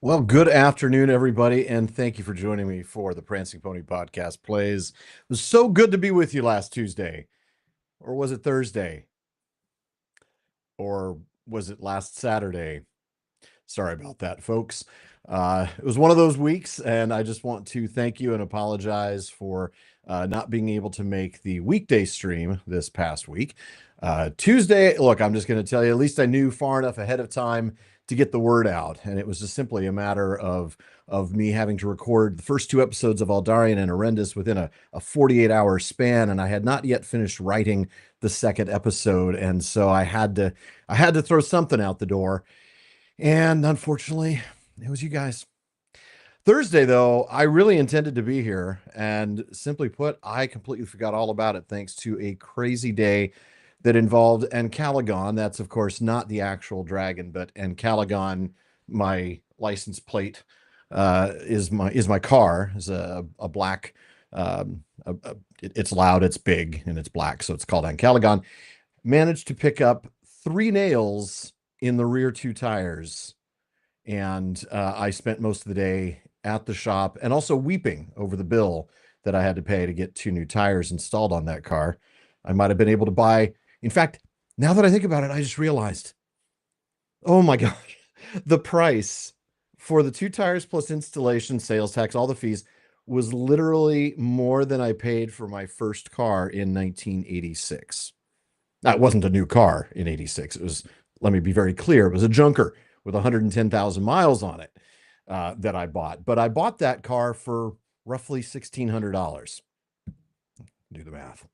Well, good afternoon, everybody, and thank you for joining me for the Prancing Pony Podcast Plays. It was so good to be with you last Tuesday. Or was it Thursday? Or was it last Saturday? Sorry about that, folks. It was one of those weeks, and I just want to thank you and apologize for not being able to make the weekday stream this past week. Tuesday, look, I'm just going to tell you, at least I knew far enough ahead of time to get the word out, and it was just simply a matter of me having to record the first two episodes of Aldarian and Arendis within a 48-hour span, and I had not yet finished writing the second episode, and so I had to throw something out the door. And unfortunately, it was you guys. Thursday, though, I really intended to be here. And simply put, I completely forgot all about it thanks to a crazy day that involved Encalagon. That's, of course, not the actual dragon, but Encalagon, my license plate, is my car. Is a black. It's loud, it's big, and it's black, so it's called Encalagon. Managed to pick up 3 nails in the rear two tires. And I spent most of the day at the shop and also weeping over the bill that I had to pay to get 2 new tires installed on that car. I might have been able to buy, in fact, now that I think about it, I just realized, oh my gosh, the price for the 2 tires plus installation, sales tax, all the fees was literally more than I paid for my first car in 1986. That wasn't a new car in 86. It was, let me be very clear, it was a junker with 110,000 miles on it that I bought. But I bought that car for roughly $1,600. Do the math.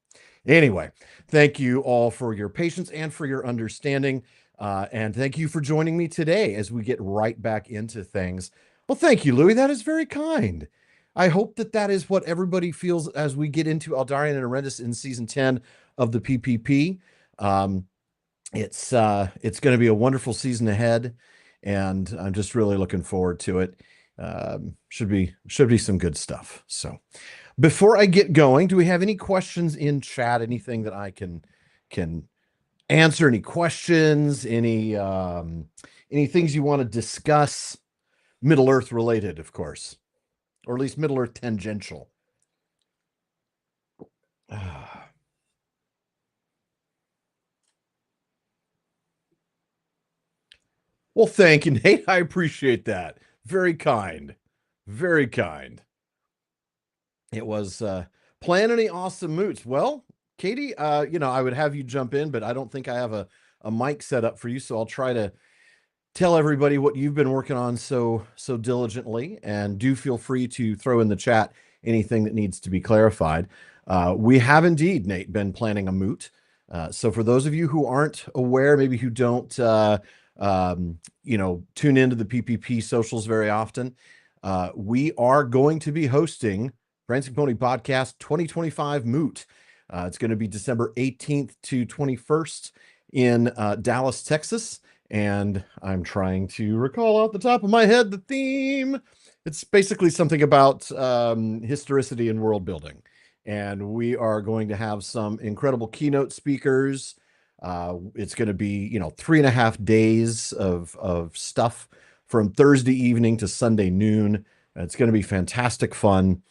Anyway, thank you all for your patience and for your understanding. And thank you for joining me today as we get right back into things. Well, thank you, Louis. That is very kind. I hope that that is what everybody feels as we get into Aldarian and Arendis in season 10 of the PPP. It's going to be a wonderful season ahead, and I'm just really looking forward to it. Should be some good stuff. So, before I get going, do we have any questions in chat? Anything that I can answer? Any questions? Any things you want to discuss? Middle Earth related, of course, or at least Middle Earth tangential. Well, thank you, Nate. I appreciate that. Very kind. Very kind. It was plan any awesome moots. Well, Katie, I would have you jump in, but I don't think I have a mic set up for you, so I'll try to tell everybody what you've been working on so diligently, and do feel free to throw in the chat anything that needs to be clarified. We have indeed, Nate, been planning a moot. So for those of you who aren't aware, maybe who don't tune into the PPP socials very often, we are going to be hosting Prancing Pony Podcast 2025 Moot. It's going to be December 18th to 21st in Dallas, Texas. And I'm trying to recall off the top of my head the theme. It's basically something about historicity and world building. And we are going to have some incredible keynote speakers. It's going to be, 3.5 days of stuff from Thursday evening to Sunday noon. It's going to be fantastic fun.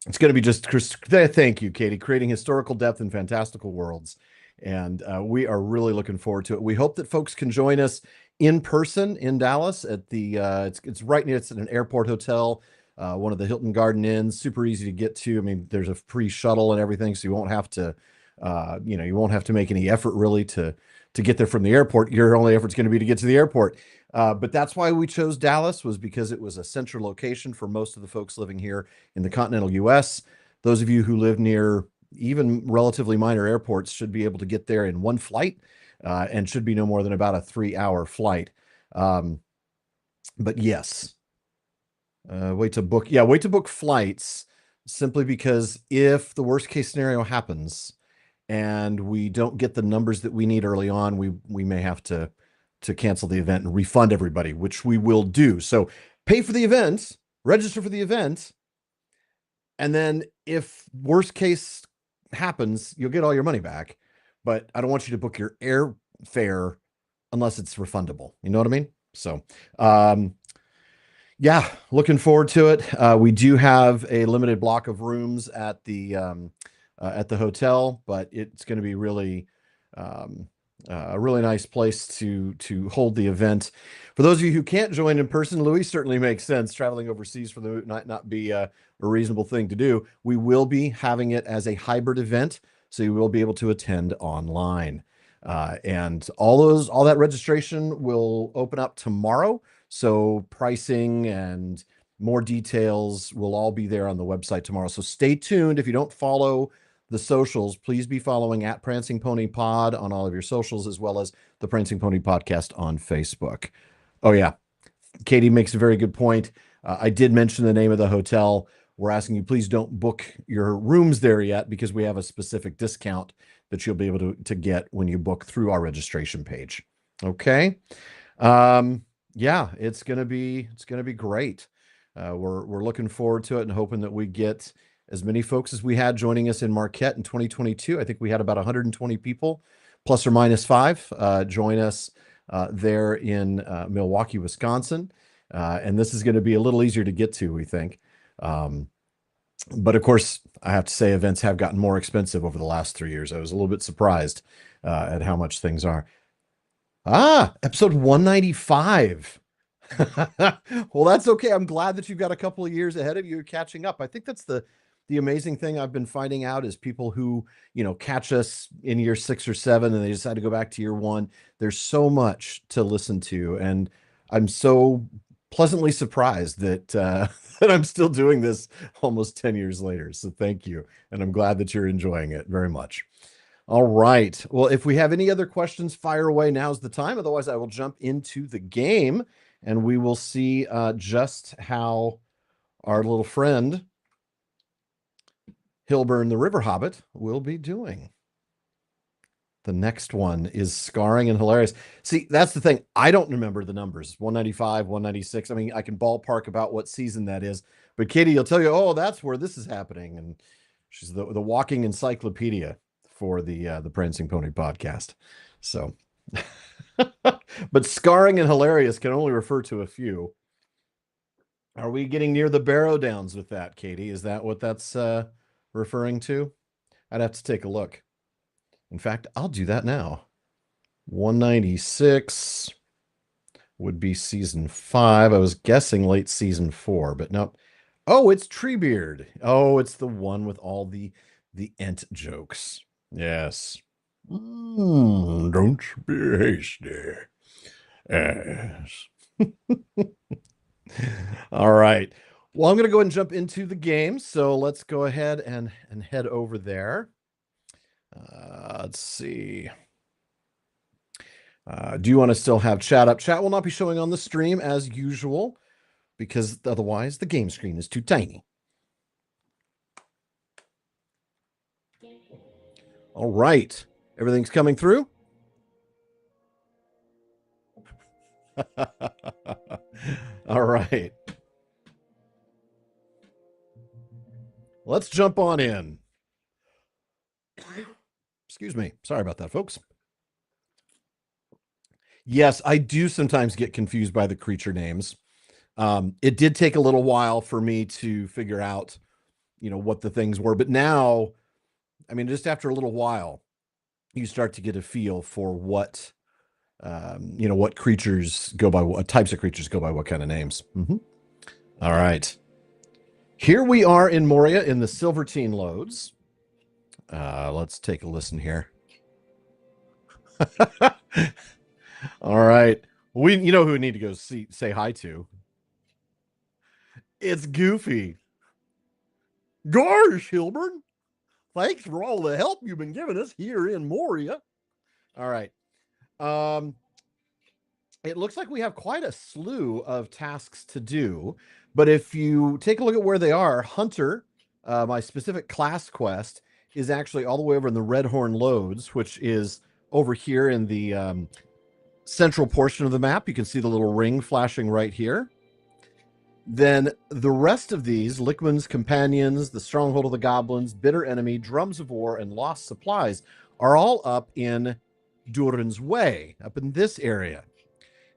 It's going to be just, thank you, Katie, creating historical depth and fantastical worlds. And we are really looking forward to it. We hope that folks can join us in person in Dallas at the, it's right near, it's at an airport hotel, one of the Hilton Garden Inns, super easy to get to. I mean, there's a free shuttle and everything, so you won't have to, you won't have to make any effort really to get there from the airport. Your only effort's going to be to get to the airport. But that's why we chose Dallas, was because it was a central location for most of the folks living here in the continental US. Those of you who live near even relatively minor airports should be able to get there in one flight, and should be no more than about a 3-hour flight. But yes, wait to book flights, simply because if the worst case scenario happens and we don't get the numbers that we need early on, we may have to cancel the event and refund everybody, which we will do. So pay for the event, register for the event, and then if worst case happens, you'll get all your money back. But I don't want you to book your airfare unless it's refundable. You know what I mean? So, yeah, looking forward to it. We do have a limited block of rooms at the hotel, but it's going to be really um, a really nice place to hold the event. For those of you who can't join in person, Louis, certainly makes sense. Traveling overseas for the might not be a reasonable thing to do. We will be having it as a hybrid event, so you will be able to attend online. And all that registration will open up tomorrow. So pricing and more details will all be there on the website tomorrow. So stay tuned. If you don't follow the socials, please be following at Prancing Pony Pod on all of your socials, as well as the Prancing Pony Podcast on Facebook. Oh, yeah. Katie makes a very good point. I did mention the name of the hotel. We're asking you, please don't book your rooms there yet, because we have a specific discount that you'll be able to get when you book through our registration page. Okay. Yeah, it's gonna be great. We're looking forward to it and hoping that we get as many folks as we had joining us in Marquette in 2022. I think we had about 120 people, plus or minus 5, join us there in Milwaukee, Wisconsin. And this is going to be a little easier to get to, we think. But of course, I have to say, events have gotten more expensive over the last 3 years. I was a little bit surprised at how much things are. Episode 195. Well, that's okay. I'm glad that you've got a couple of years ahead of you catching up. I think that's the amazing thing I've been finding out is people who, catch us in year 6 or 7 and they decide to go back to year 1. There's so much to listen to, and I'm so pleasantly surprised that that I'm still doing this almost 10 years later. So thank you, and I'm glad that you're enjoying it very much. All right. Well, if we have any other questions, fire away. Now's the time. Otherwise, I will jump into the game, and we will see just how our little friend Hilbern the River Hobbit will be doing. The next one is Scarring and Hilarious. See, that's the thing. I don't remember the numbers. 195, 196. I mean, I can ballpark about what season that is. But Katie will tell you, oh, that's where this is happening. And she's the walking encyclopedia for the Prancing Pony podcast. So, but Scarring and Hilarious can only refer to a few. Are we getting near the Barrow Downs with that, Katie? Is that what that's referring to? I'd have to take a look. In fact, I'll do that now. 196 would be season 5. I was guessing late season 4, but nope. Oh, it's Treebeard. Oh, it's the one with all the Ent jokes. Yes. Don't be hasty. Yes. All right. Well, I'm going to go ahead and jump into the game. So let's go ahead and head over there. Let's see. Do you want to still have chat up? Chat will not be showing on the stream as usual, because otherwise the game screen is too tiny. All right. Everything's coming through? All right. Let's jump on in. Excuse me. Sorry about that, folks. Yes, I do sometimes get confused by the creature names. It did take a little while for me to figure out, what the things were. But now, I mean, just after a little while, you start to get a feel for what, what creatures go by, what types of creatures go by what kind of names. Mm-hmm. All right. Here we are in Moria in the Silvertine Lodes. Let's take a listen here. All right. Who we need to go say hi to. It's Goofy. Gosh, Hilbern. Thanks for all the help you've been giving us here in Moria. All right. It looks like we have quite a slew of tasks to do, but if you take a look at where they are, Hunter, my specific class quest, is actually all the way over in the Redhorn Lodes, which is over here in the central portion of the map. You can see the little ring flashing right here. Then the rest of these, Lickman's Companions, the Stronghold of the Goblins, Bitter Enemy, Drums of War, and Lost Supplies, are all up in Durin's Way, up in this area.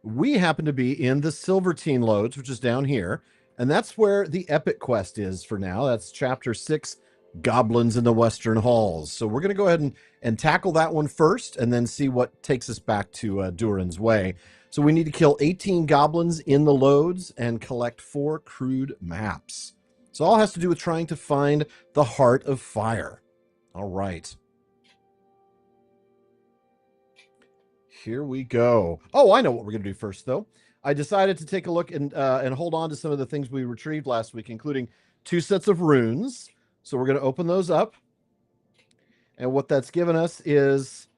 We happen to be in the Silvertine Lodes, which is down here, and that's where the epic quest is for now. That's chapter 6, Goblins in the Western Halls. So we're going to go ahead and tackle that one first, and then see what takes us back to Durin's Way. So we need to kill 18 goblins in the Lodes and collect 4 crude maps. So all has to do with trying to find the Heart of Fire. All right. Here we go. Oh, I know what we're going to do first, though. I decided to take a look and hold on to some of the things we retrieved last week, including 2 sets of runes. So we're going to open those up. And what that's given us is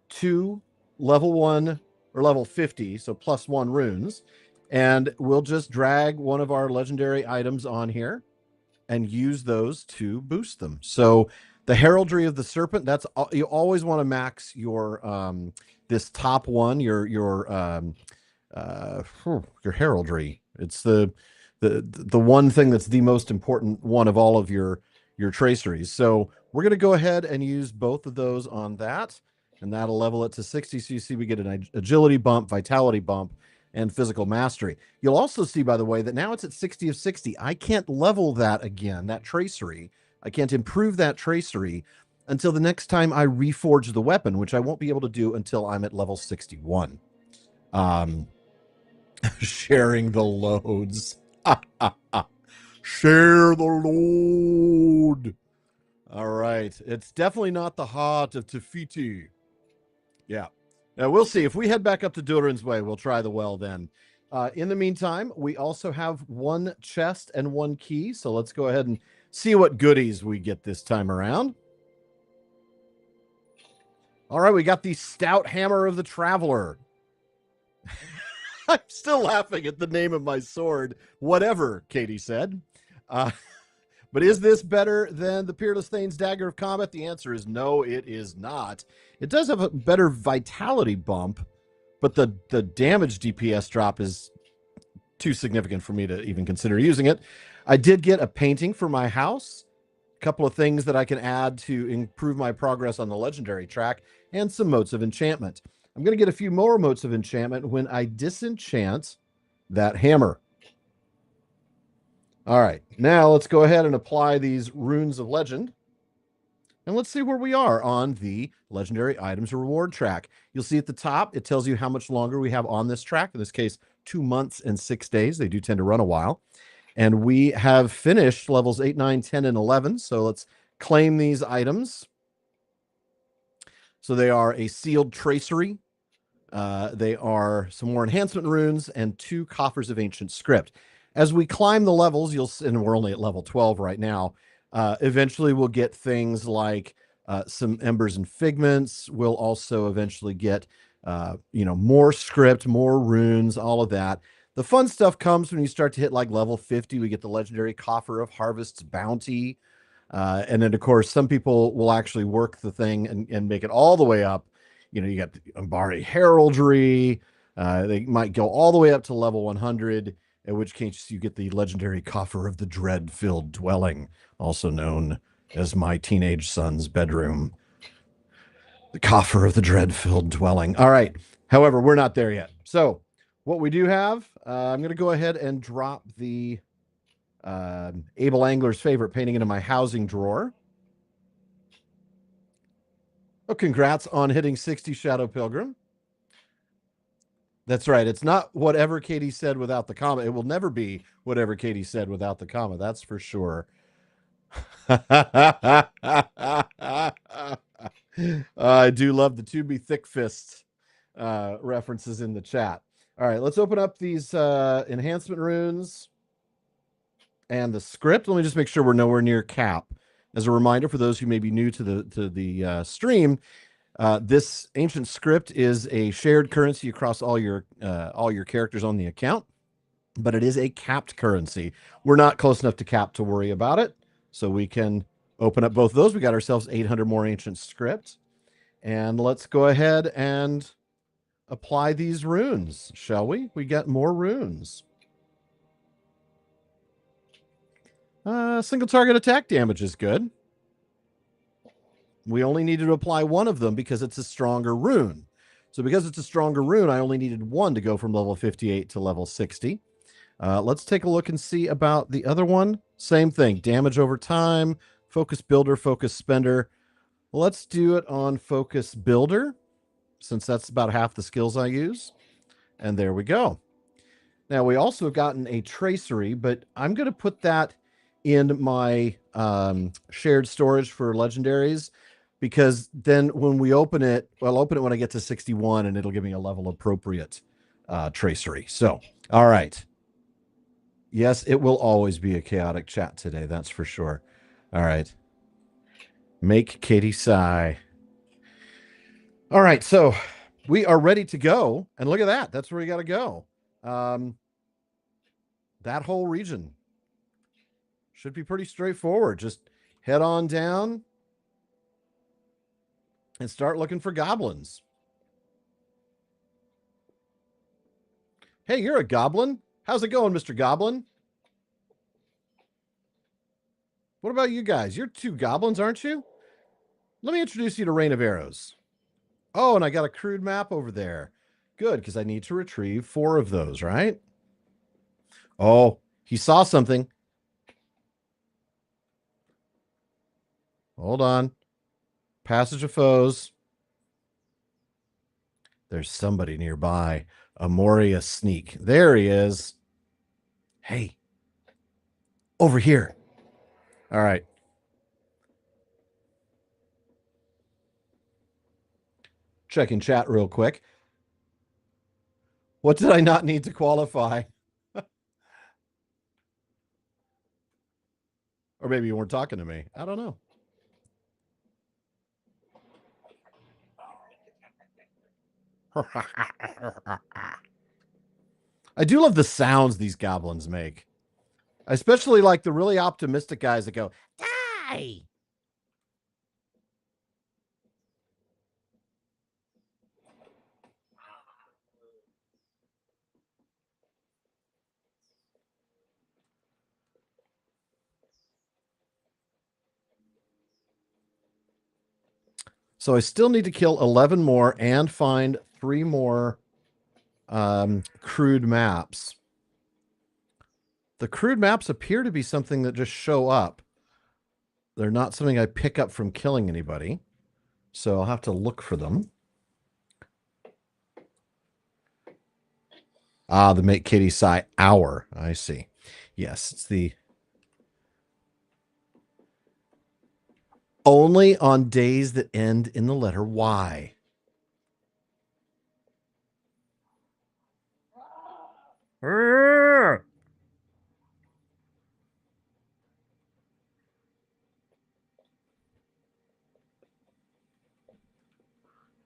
2 level 1 or level 50, so +1 runes. And we'll just drag one of our legendary items on here and use those to boost them. So the Heraldry of the Serpent, that's you always want to max your this top one, your heraldry. It's the one thing that's the most important one of all of your traceries. So we're going to go ahead and use both of those on that, and that'll level it to 60. So you see we get an agility bump, vitality bump, and physical mastery. You'll also see, by the way, that now it's at 60 of 60. I can't level that again, that tracery. I can't improve that tracery until the next time I reforge the weapon, which I won't be able to do until I'm at level 61. Sharing the loads. Share the load. All right. It's definitely not the heart of Tefiti. Yeah. Now, we'll see. If we head back up to Durin's Way, we'll try the well then. In the meantime, we also have 1 chest and 1 key. So let's go ahead and see what goodies we get this time around. All right, we got the Stout Hammer of the Traveler. I'm still laughing at the name of my sword. Whatever, Katie said. But is this better than the Peerless Thane's Dagger of Combat? The answer is no, it is not. It does have a better vitality bump, but the damage DPS drop is too significant for me to even consider using it. I did get a painting for my house, a couple of things that I can add to improve my progress on the legendary track, and some motes of enchantment. I'm going to get a few more motes of enchantment when I disenchant that hammer. All right, now let's go ahead and apply these runes of legend. And let's see where we are on the legendary items reward track. You'll see at the top, it tells you how much longer we have on this track. In this case, 2 months and 6 days. They do tend to run a while. And we have finished levels 8, 9, 10, and 11. So let's claim these items. So they are a sealed tracery. They are some more enhancement runes and 2 coffers of ancient script. As we climb the levels, and we're only at level 12 right now, eventually we'll get things like some embers and figments. We'll also eventually get, more script, more runes, all of that. The fun stuff comes when you start to hit like level 50. We get the legendary Coffer of Harvest's Bounty. And then, of course, some people will actually work the thing and make it all the way up. You got the Umbari Heraldry. They might go all the way up to level 100, in which case you get the legendary Coffer of the Dread-Filled Dwelling, also known as my teenage son's bedroom. The Coffer of the Dread-Filled Dwelling. All right. However, we're not there yet. So what we do have, I'm going to go ahead and drop the Able Angler's Favorite painting into my housing drawer. Oh, congrats on hitting 60, Shadow Pilgrim. That's right. It's not whatever Katie said without the comma. It will never be whatever Katie said without the comma. That's for sure. I do love the To Be Thick Fists references in the chat. All right, let's open up these enhancement runes and the script. Let me just make sure we're nowhere near cap. As a reminder, for those who may be new to the stream, this ancient script is a shared currency across all your characters on the account, but it is a capped currency. We're not close enough to cap to worry about it, so we can open up both of those. We got ourselves 800 more ancient script, and let's go ahead and apply these runes, shall we? We got more runes. Single target attack damage is good. We only needed to apply one of them because it's a stronger rune. So because it's a stronger rune, I only needed 1 to go from level 58 to level 60. Let's take a look and see about the other one. Same thing, damage over time, focus builder, focus spender. Let's do it on focus builder, since that's about half the skills I use. And there we go. Now, we also have gotten a tracery, but I'm going to put that in my shared storage for legendaries, because then when we open it, well, I'll open it when I get to 61, and it'll give me a level appropriate tracery. So, all right. Yes, it will always be a chaotic chat today. That's for sure. All right. Make Katie sigh. All right. So we are ready to go. And look at that. That's where we got to go. That whole region should be pretty straightforward. Just head on down and start looking for goblins. Hey, you're a goblin. How's it going, Mr. Goblin? What about you guys? You're 2 goblins, aren't you? Let me introduce you to Rain of Arrows. Oh, and I got a crude map over there. Good, because I need to retrieve 4 of those, right? Oh, he saw something. Hold on. Passage of foes. There's somebody nearby. A Moria sneak. There he is. Hey. Over here. All right. Checking chat real quick. What did I not need to qualify? Or maybe you weren't talking to me. I don't know. I do love the sounds these goblins make. I especially like the really optimistic guys that go, die! So I still need to kill 11 more and find 3 more crude maps. The crude maps appear to be something that just show up. They're not something I pick up from killing anybody. So I'll have to look for them. Ah, the Make Kitty Sigh hour. I see. Yes, it's the only on days that end in the letter Y.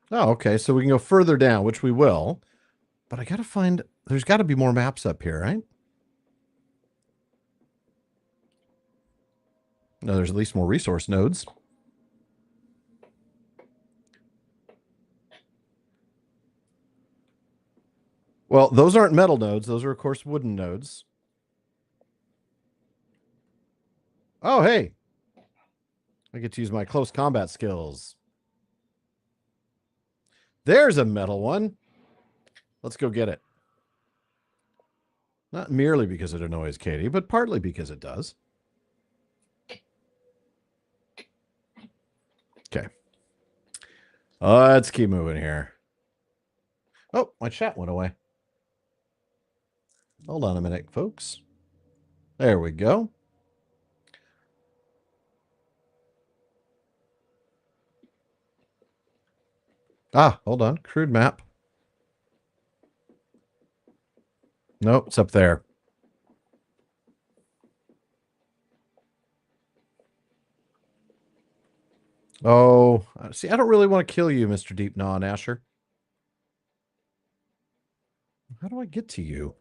Oh, okay. So we can go further down, which we will. But I got to find, there's got to be more maps up here, right? No, there's at least more resource nodes. Well, those aren't metal nodes. Those are, of course, wooden nodes. Oh, hey. I get to use my close combat skills. There's a metal one. Let's go get it. Not merely because it annoys Katie, but partly because it does. Okay. Let's keep moving here. Oh, my chat went away. Hold on a minute, folks. There we go. Ah, hold on. Crude map. Nope, it's up there. Oh, see, I don't really want to kill you, Mr. Deep Gnaw and Asher. How do I get to you?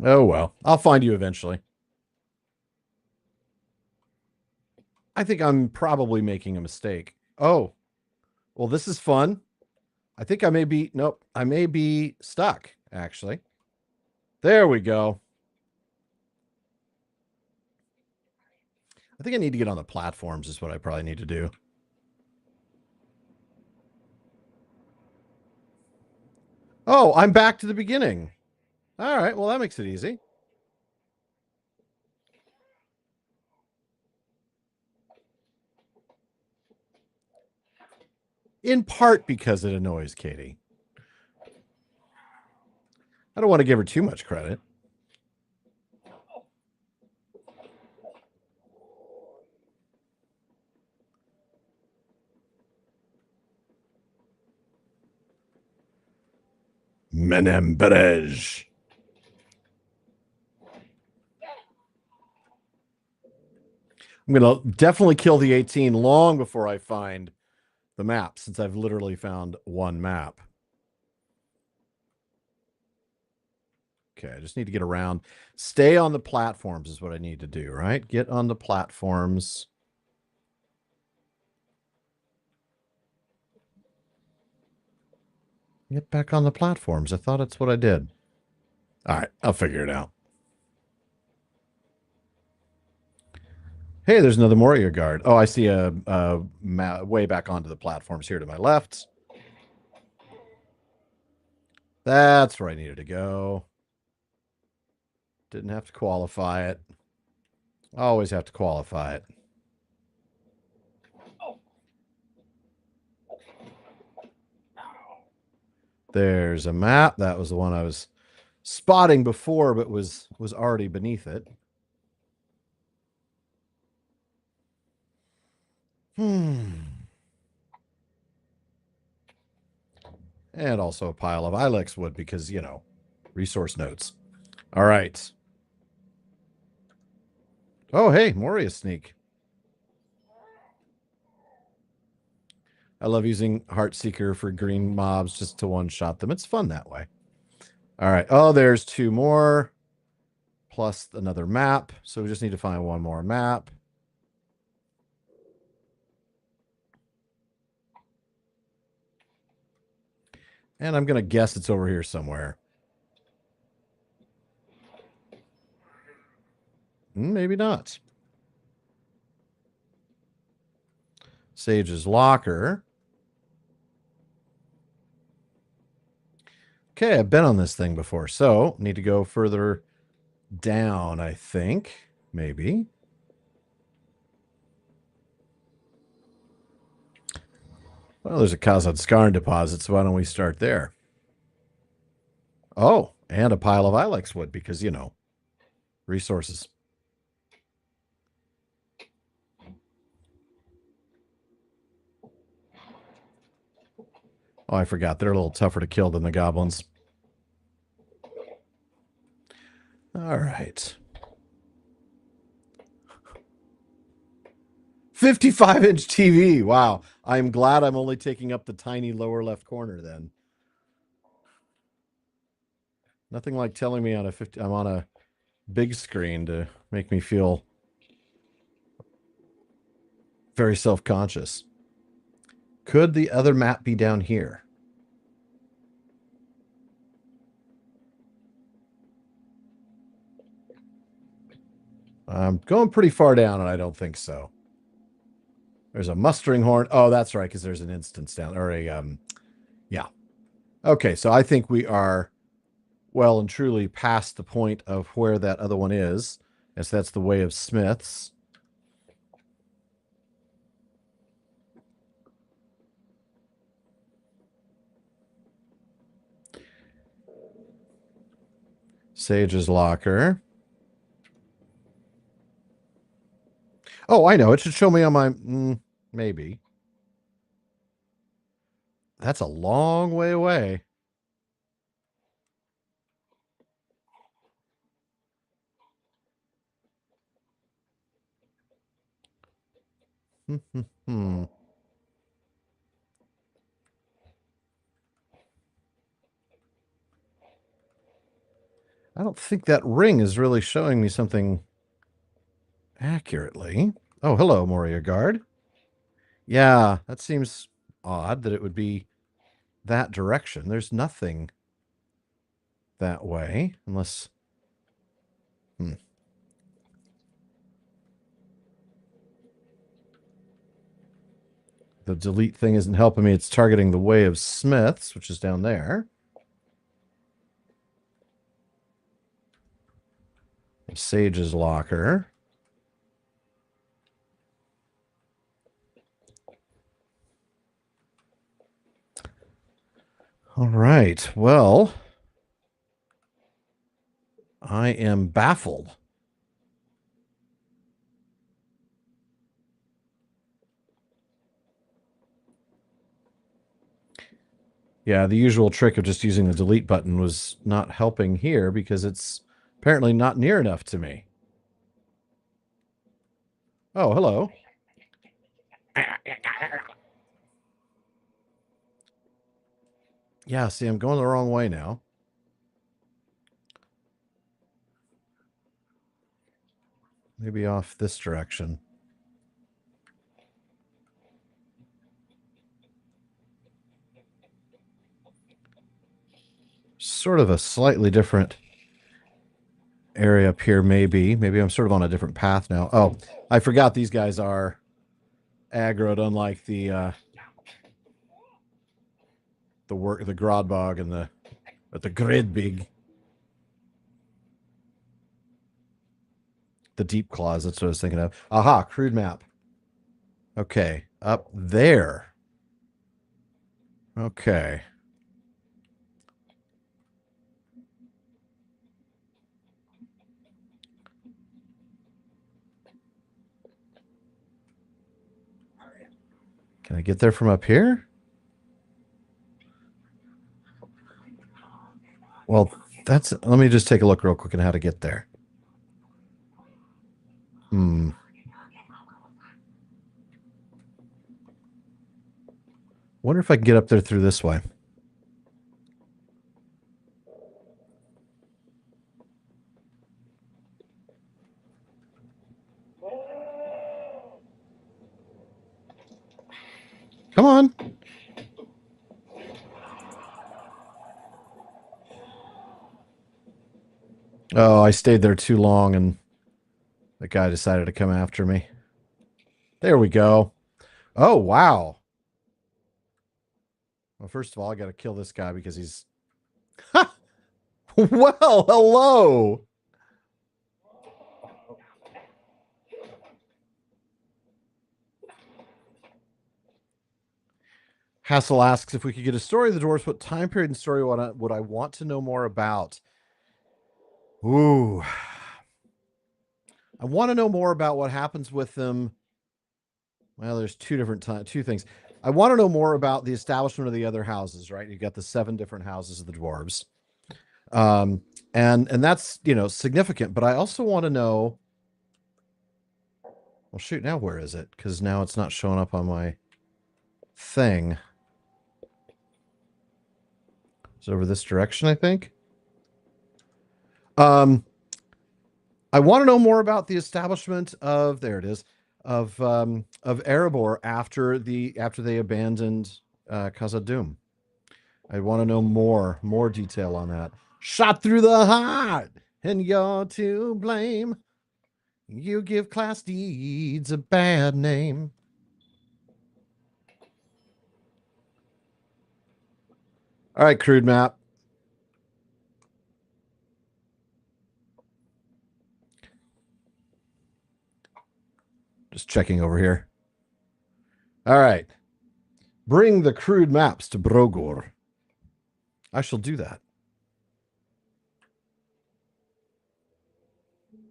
Oh, well. I'll find you eventually. I think I'm probably making a mistake. Oh, well, this is fun. I think I may be, nope, I may be stuck, actually. There we go. I think I need to get on the platforms is what I probably need to do. Oh, I'm back to the beginning. All right, well, that makes it easy. In part because it annoys Katie. I don't want to give her too much credit. Menem Berej. I'm going to definitely kill the 18 long before I find the map, since I've literally found one map. Okay, I just need to get around. Stay on the platforms is what I need to do, right? Get on the platforms. Get back on the platforms. I thought that's what I did. All right, I'll figure it out. Hey, there's another Moria guard. Oh, I see a way back onto the platforms here to my left. That's where I needed to go. Didn't have to qualify it. Always have to qualify it. There's a map. That was the one I was spotting before, but was already beneath it. And also a pile of ilex wood because, you know, resource notes. All right. Oh, hey, Moria sneak. I love using Heartseeker for green mobs just to one-shot them. It's fun that way. All right. Oh, there's two more plus another map. So we just need to find one more map. And I'm going to guess it's over here somewhere. Maybe not. Sage's Locker. Okay, I've been on this thing before, so need to go further down, I think. Maybe. Well, there's a Kazad Skarn deposit, so why don't we start there? Oh, and a pile of ilex wood because, you know, resources. Oh, I forgot. They're a little tougher to kill than the goblins. All right. 55-inch TV. Wow. I'm glad I'm only taking up the tiny lower left corner then. Nothing like telling me I'm on a big screen to make me feel very self-conscious. Could the other map be down here? I'm going pretty far down, and I don't think so. There's a mustering horn. Oh, that's right, because there's an instance down, or yeah. Okay, so I think we are well and truly past the point of where that other one is. Yes, that's the Way of Smiths. Sage's Locker. Oh, I know. It should show me on my... maybe. That's a long way away. I don't think that ring is really showing me something accurately. Oh, hello, Moria Guard. Yeah, that seems odd that it would be that direction. There's nothing that way, unless... The delete thing isn't helping me. It's targeting the Way of Smiths, which is down there. Sage's locker. All right. Well, I am baffled. Yeah, the usual trick of just using the delete button was not helping here because it's apparently not near enough to me. Oh, hello. Yeah, see, I'm going the wrong way now. Maybe off this direction. Sort of a slightly different area up here, maybe. Maybe I'm sort of on a different path now. Oh, I forgot these guys are aggroed, unlike the Grodbog and the Gridbig. The deep claws, that's what I was thinking of. Aha, crude map. Okay, up there. Okay. Can I get there from up here? Well, let me just take a look real quick at how to get there. Wonder if I can get up there through this way. Come on. Oh, I stayed there too long and the guy decided to come after me. There we go. Oh, wow. Well, first of all, I got to kill this guy because he's... Well, hello. Hassel asks if we could get a story of the dwarves. What time period and story would I want to know more about? Ooh. I want to know more about what happens with them. Well, there's two things. I want to know more about the establishment of the other houses, right? You've got the 7 different houses of the dwarves. And that's, significant, but I also want to know, well, shoot, now where is it? Because now it's not showing up on my thing. It's over this direction, I think. I want to know more about the establishment of, there it is, of Erebor after they abandoned Khazad-dûm. I want to know more detail on that. Shot through the heart, and you're to blame. You give class deeds a bad name. All right, crude map. Just checking over here. All right. Bring the crude maps to Brogor. I shall do that.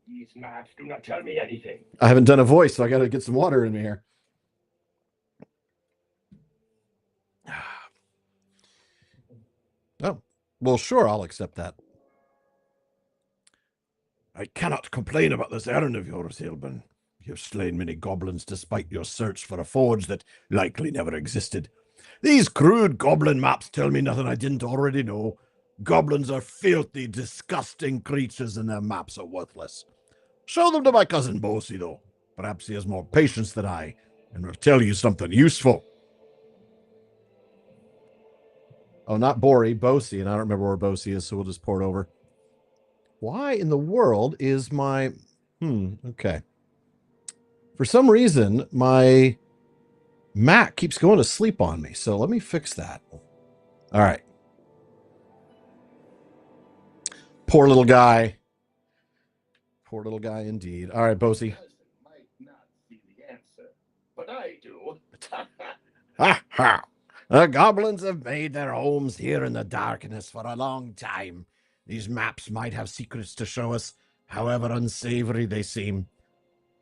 These maps do not tell me anything. I haven't done a voice, so I got to get some water in me here. Oh, well, sure, I'll accept that. I cannot complain about this errand of yours, Hilbern. You've slain many goblins despite your search for a forge that likely never existed. These crude goblin maps tell me nothing I didn't already know. Goblins are filthy, disgusting creatures, and their maps are worthless. Show them to my cousin Bosi, though. Perhaps he has more patience than I, and will tell you something useful. Oh, not Bori, Bosi, and I don't remember where Bosi is, so we'll just port over. Why in the world is my... okay. For some reason, my Mac keeps going to sleep on me, so let me fix that. All right. Poor little guy. Poor little guy indeed. All right, Bosie. Might not see the answer, but I do. Ha ha! The goblins have made their homes here in the darkness for a long time. These maps might have secrets to show us, however unsavory they seem.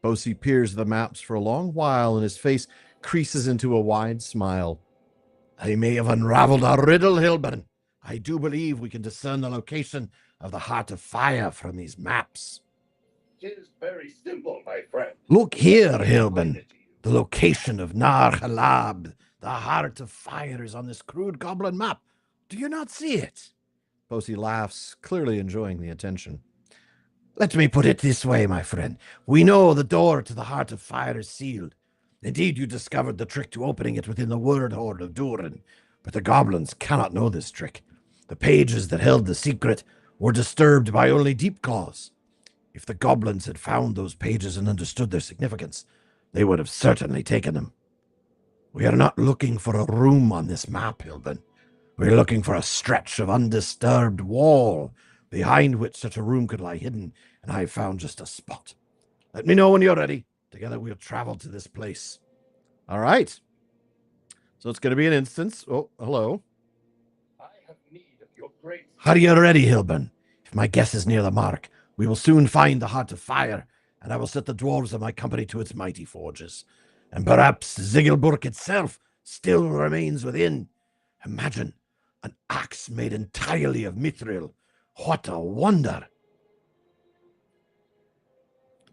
Bosie peers the maps for a long while, and his face creases into a wide smile. I may have unraveled our riddle, Hilbern. I do believe we can discern the location of the Heart of Fire from these maps. It is very simple, my friend. Look here, Hilbern. The location of Nar Halab, the Heart of Fire, is on this crude goblin map. Do you not see it? Bosie laughs, clearly enjoying the attention. Let me put it this way, my friend. We know the door to the Heart of Fire is sealed. Indeed, you discovered the trick to opening it within the word hoard of Durin, but the goblins cannot know this trick. The pages that held the secret were disturbed by only deep claws. If the goblins had found those pages and understood their significance, they would have certainly taken them. We are not looking for a room on this map, Hilbern. We're looking for a stretch of undisturbed wall behind which such a room could lie hidden, and I've found just a spot. Let me know when you're ready. Together we'll travel to this place. All right. So it's going to be an instance. Oh, hello. I have need of your grace. Are you ready, Hilbern? If my guess is near the mark, we will soon find the Heart of Fire, and I will set the dwarves of my company to its mighty forges. And perhaps Ziggelburg itself still remains within. Imagine an axe made entirely of mithril. What a wonder!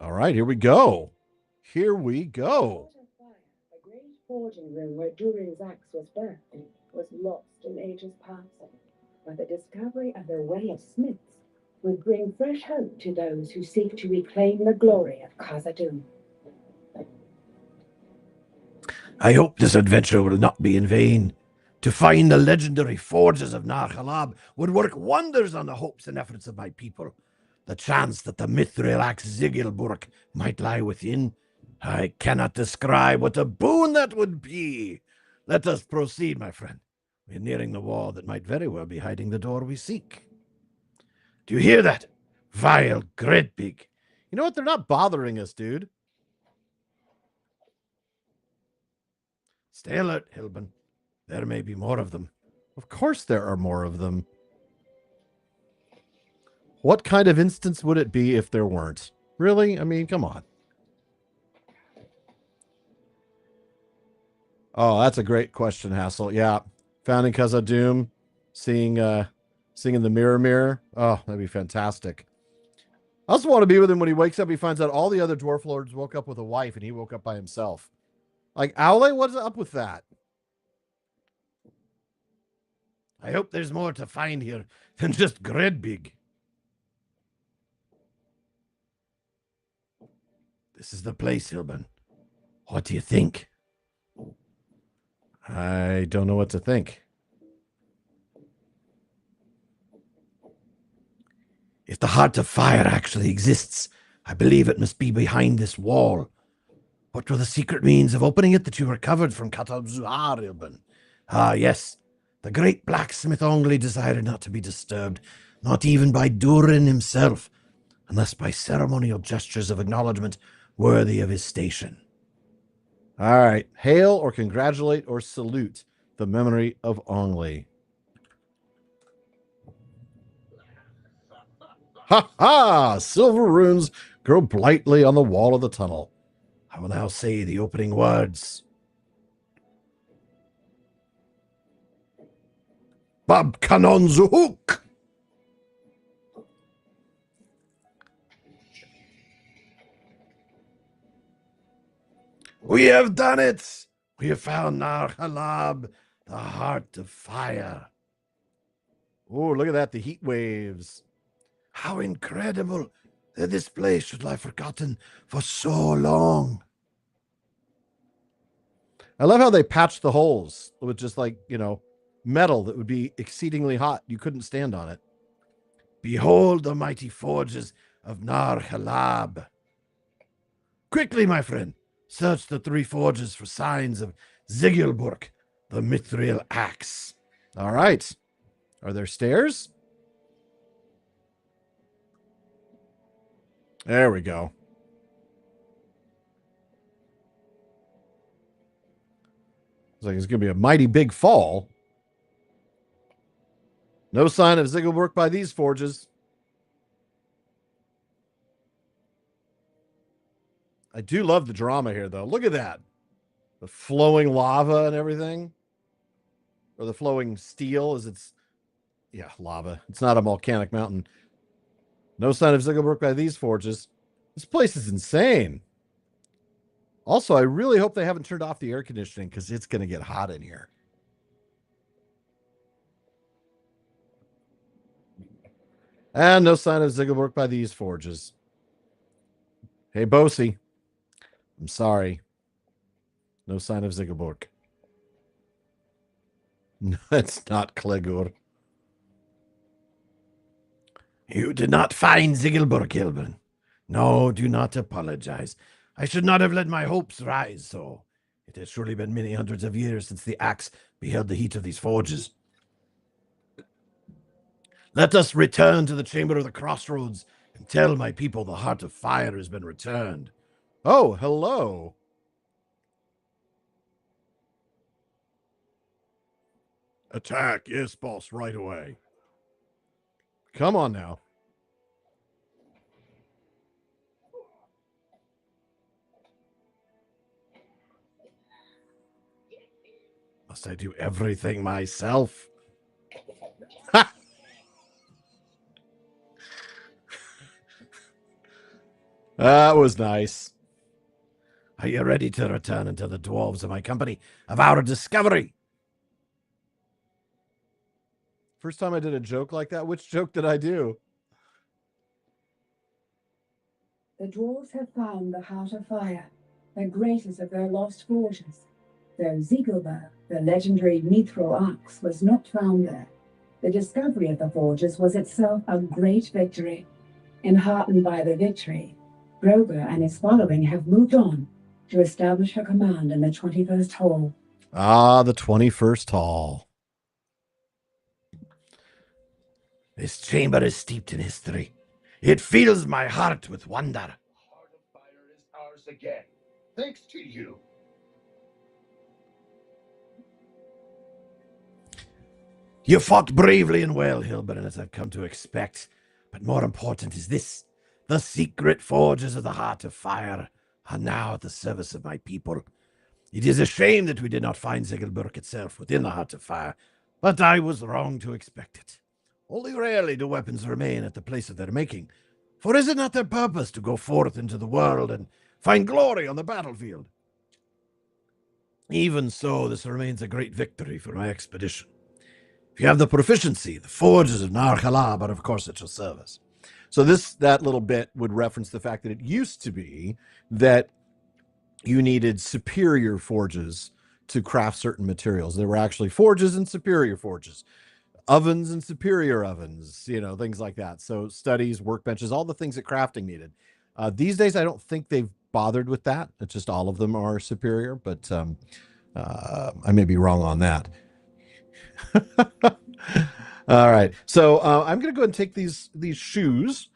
All right, here we go. Here we go. A great forging room where Durin's axe was birthed was lost in ages past, but the discovery of their way of smiths would bring fresh hope to those who seek to reclaim the glory of Khazad-dûm. I hope this adventure will not be in vain. To find the legendary forges of Nar Halab would work wonders on the hopes and efforts of my people. The chance that the mithril axe Ziggelburg might lie within, I cannot describe what a boon that would be. Let us proceed, my friend. We're nearing the wall that might very well be hiding the door we seek. Do you hear that? Vile Gredpig. You know what? They're not bothering us, dude. Stay alert, Hilbern. There may be more of them. Of course there are more of them. What kind of instance would it be if there weren't? Really? I mean, come on. Oh, that's a great question, Hassel. Yeah. Founding Khazad-dûm, seeing in the mirror. Oh, that'd be fantastic. I also want to be with him when he wakes up. He finds out all the other dwarf lords woke up with a wife and he woke up by himself. Like, Owle, what's up with that? I hope there's more to find here than just Gredbig. This is the place, Hilbern. What do you think? I don't know what to think. If the Heart of Fire actually exists, I believe it must be behind this wall. What were the secret means of opening it that you recovered from Katal-Zuhar, Hilbern? Ah, yes. The great blacksmith only desired not to be disturbed, not even by Durin himself, unless by ceremonial gestures of acknowledgement worthy of his station. All right. Hail or congratulate or salute the memory of Ongli. Ha ha! Silver runes grow brightly on the wall of the tunnel. I will now say the opening words. Bab Kanon Zuhuk! We have done it! We have found Nar Halab, the Heart of Fire. Oh, look at that, the heat waves. How incredible that this place should lie forgotten for so long. I love how they patched the holes with just like, metal that would be exceedingly hot. You couldn't stand on it. Behold the mighty forges of Nar Halab. Quickly, my friend, search the 3 forges for signs of Ziggelburg, the mithril axe. All right. Are there stairs? There we go. Looks like it's going to be a mighty big fall. No sign of Ziggelberg by these forges. I do love the drama here, though. Look at that. The flowing lava and everything. Or the flowing steel as it's... Yeah, lava. It's not a volcanic mountain. No sign of Ziggelberg by these forges. This place is insane. Also, I really hope they haven't turned off the air conditioning because it's going to get hot in here. And no sign of Ziggelberg by these forges. Hey, Bosie. I'm sorry. No sign of Ziggelberg. No, it's not Clegor. You did not find Ziggelberg, Hilbern. No, do not apologize. I should not have let my hopes rise so. It has surely been many hundreds of years since the axe beheld the heat of these forges. Let us return to the chamber of the crossroads and tell my people the heart of fire has been returned. Oh, hello. Attack, yes, boss, right away. Come on now. Must I do everything myself? Ha! That was nice. Are you ready to return until the dwarves of my company of our discovery? First time I did a joke like that. Which joke did I do? The dwarves have found the Heart of Fire, the greatest of their lost forges. Though Ziegelberg, the legendary mithril axe, was not found there, the discovery of the forges was itself a great victory. Enheartened by the victory, Broger and his following have moved on to establish her command in the 21st Hall. Ah, the 21st Hall. This chamber is steeped in history. It fills my heart with wonder. The Heart of Fire is ours again, thanks to you. You fought bravely and well, Hilbern, as I've come to expect. But more important is this. The secret forges of the Heart of Fire are now at the service of my people. It is a shame that we did not find Ziggelberg itself within the Heart of Fire, but I was wrong to expect it. Only rarely do weapons remain at the place of their making, for is it not their purpose to go forth into the world and find glory on the battlefield? Even so, this remains a great victory for my expedition. If you have the proficiency, the forges of Nar Khalab are of course at your service. So that little bit would reference the fact that it used to be that you needed superior forges to craft certain materials. There were actually forges and superior forges, ovens and superior ovens, things like that. So studies, workbenches, all the things that crafting needed. These days, I don't think they've bothered with that. It's just all of them are superior, but I may be wrong on that. All right. So I'm going to go ahead and take these shoes.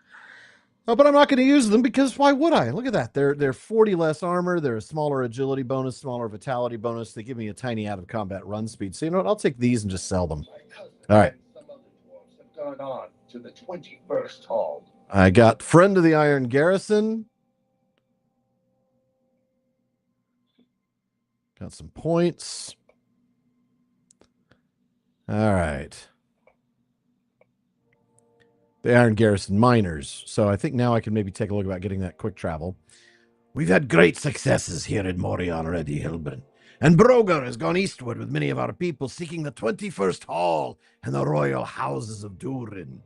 But I'm not going to use them because why would I? Look at that. They're 40 less armor. They're a smaller agility bonus, smaller vitality bonus. They give me a tiny out of combat run speed. So you know what? I'll take these and just sell them. All right. Some other dwarves have gone on to the 21st Hall. I got Friend of the Iron Garrison. Got some points. All right. The Iron Garrison Miners. So I think now I can maybe take a look about getting that quick travel. We've had great successes here in Moria already, Hilbern. And Broger has gone eastward with many of our people seeking the 21st Hall and the royal houses of Durin.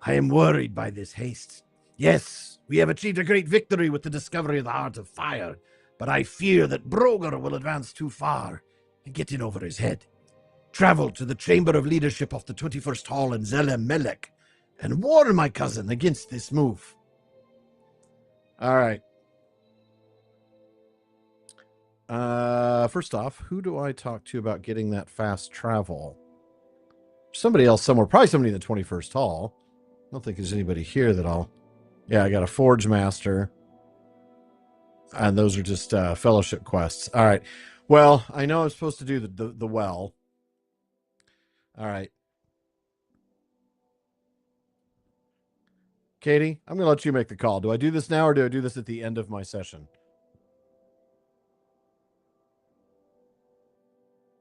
I am worried by this haste. Yes, we have achieved a great victory with the discovery of the Heart of Fire, but I fear that Broger will advance too far and get in over his head. Travel to the Chamber of Leadership of the 21st Hall in Zelem Melek and warn my cousin against this move. All right. First off, who do I talk to about getting that fast travel? Somebody else somewhere, probably somebody in the 21st Hall. I don't think there's anybody here that I'll Yeah, I got a Forge Master. And those are just fellowship quests. All right. Well, I know I'm supposed to do the well. All right. Katie, I'm going to let you make the call. Do I do this now or do I do this at the end of my session?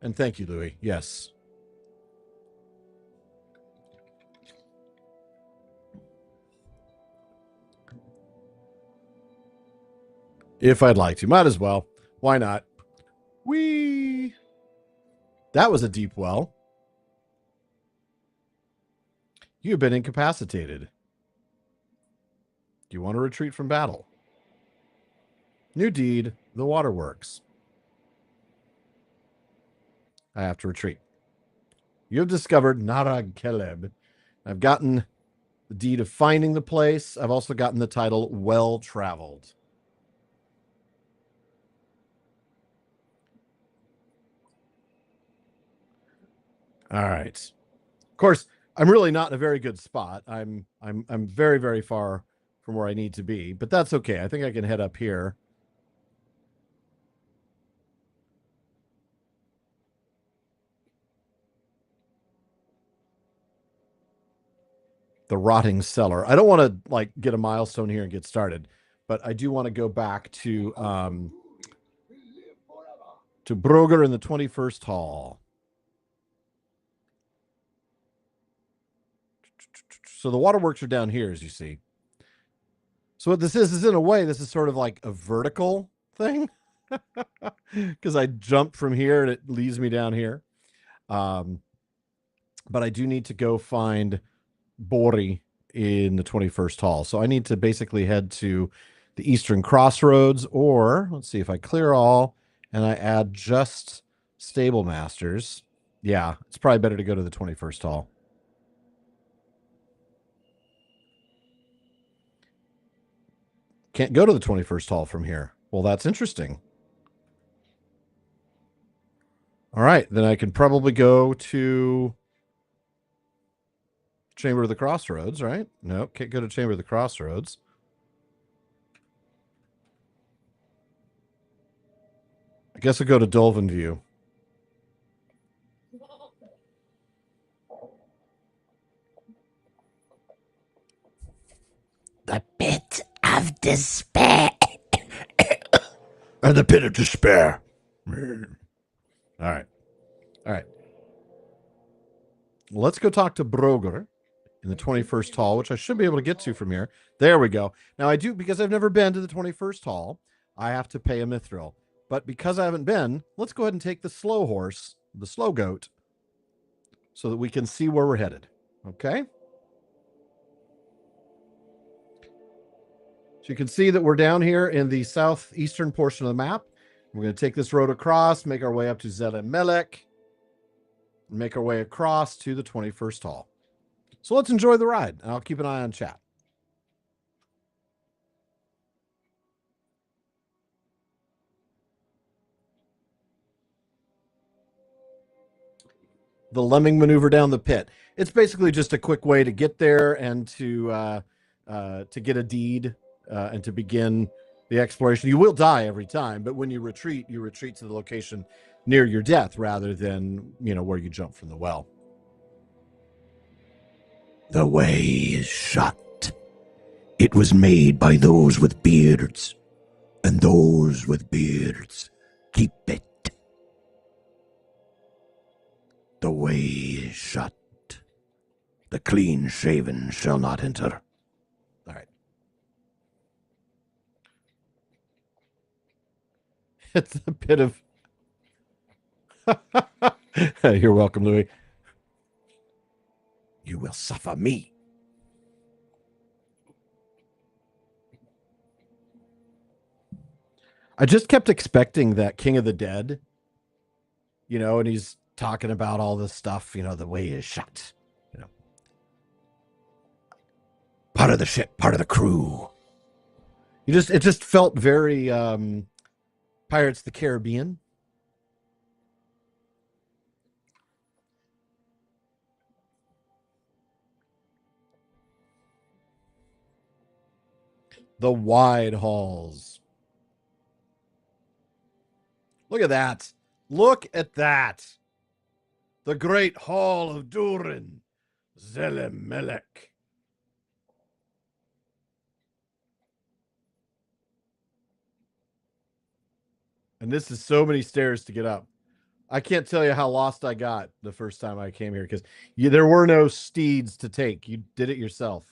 And thank you, Louis. Yes. If I'd like to. Might as well. Why not? Whee! That was a deep well. You've been incapacitated. Do you want to retreat from battle? New deed, the waterworks. I have to retreat. You have discovered Narag Keleb. I've gotten the deed of finding the place. I've also gotten the title well-traveled. All right. Of course, I'm really not in a very good spot. I'm very, very far from where I need to be, but that's okay. I think I can head up here. The rotting cellar. I don't want to like get a milestone here and get started, but I do want to go back to Broger in the 21st Hall. So the waterworks are down here, as you see. So what this is in a way, this is sort of like a vertical thing because I jump from here and it leads me down here. But I do need to go find Bori in the 21st Hall. So I need to basically head to the Eastern Crossroads, or let's see if I clear all and I add just Stable Masters. Yeah, it's probably better to go to the 21st Hall. Can't go to the 21st Hall from here. Well, that's interesting. All right, then I can probably go to Chamber of the Crossroads, right? No, can't go to Chamber of the Crossroads. I guess I'll go to Dolven View. The pit of despair. And the pit of despair. All right. All right. Well, let's go talk to Broger in the 21st Hall, which I should be able to get to from here. There we go. Now, I do, because I've never been to the 21st Hall, I have to pay a mithril. But because I haven't been, let's go ahead and take the slow horse, the slow goat, so that we can see where we're headed. Okay? So you can see that we're down here in the southeastern portion of the map. We're going to take this road across, make our way up to Zelemelek, and make our way across to the 21st Hall. So let's enjoy the ride, and I'll keep an eye on chat. The lemming maneuver down the pit. It's basically just a quick way to get there and to get a deed and to begin the exploration. You will die every time, but when you retreat to the location near your death rather than, where you jump from the well. The way is shut. It was made by those with beards, and those with beards keep it. The way is shut. The clean-shaven shall not enter. All right. It's a bit of... You're welcome, Louis. You will suffer me. I just kept expecting that King of the Dead, and he's talking about all this stuff, the way is shut, Part of the ship, part of the crew. It just felt very Pirates of the Caribbean. The wide halls. Look at that. Look at that. The great hall of Durin. Zelemelek. And this is so many stairs to get up. I can't tell you how lost I got the first time I came here because there were no steeds to take. You did it yourself.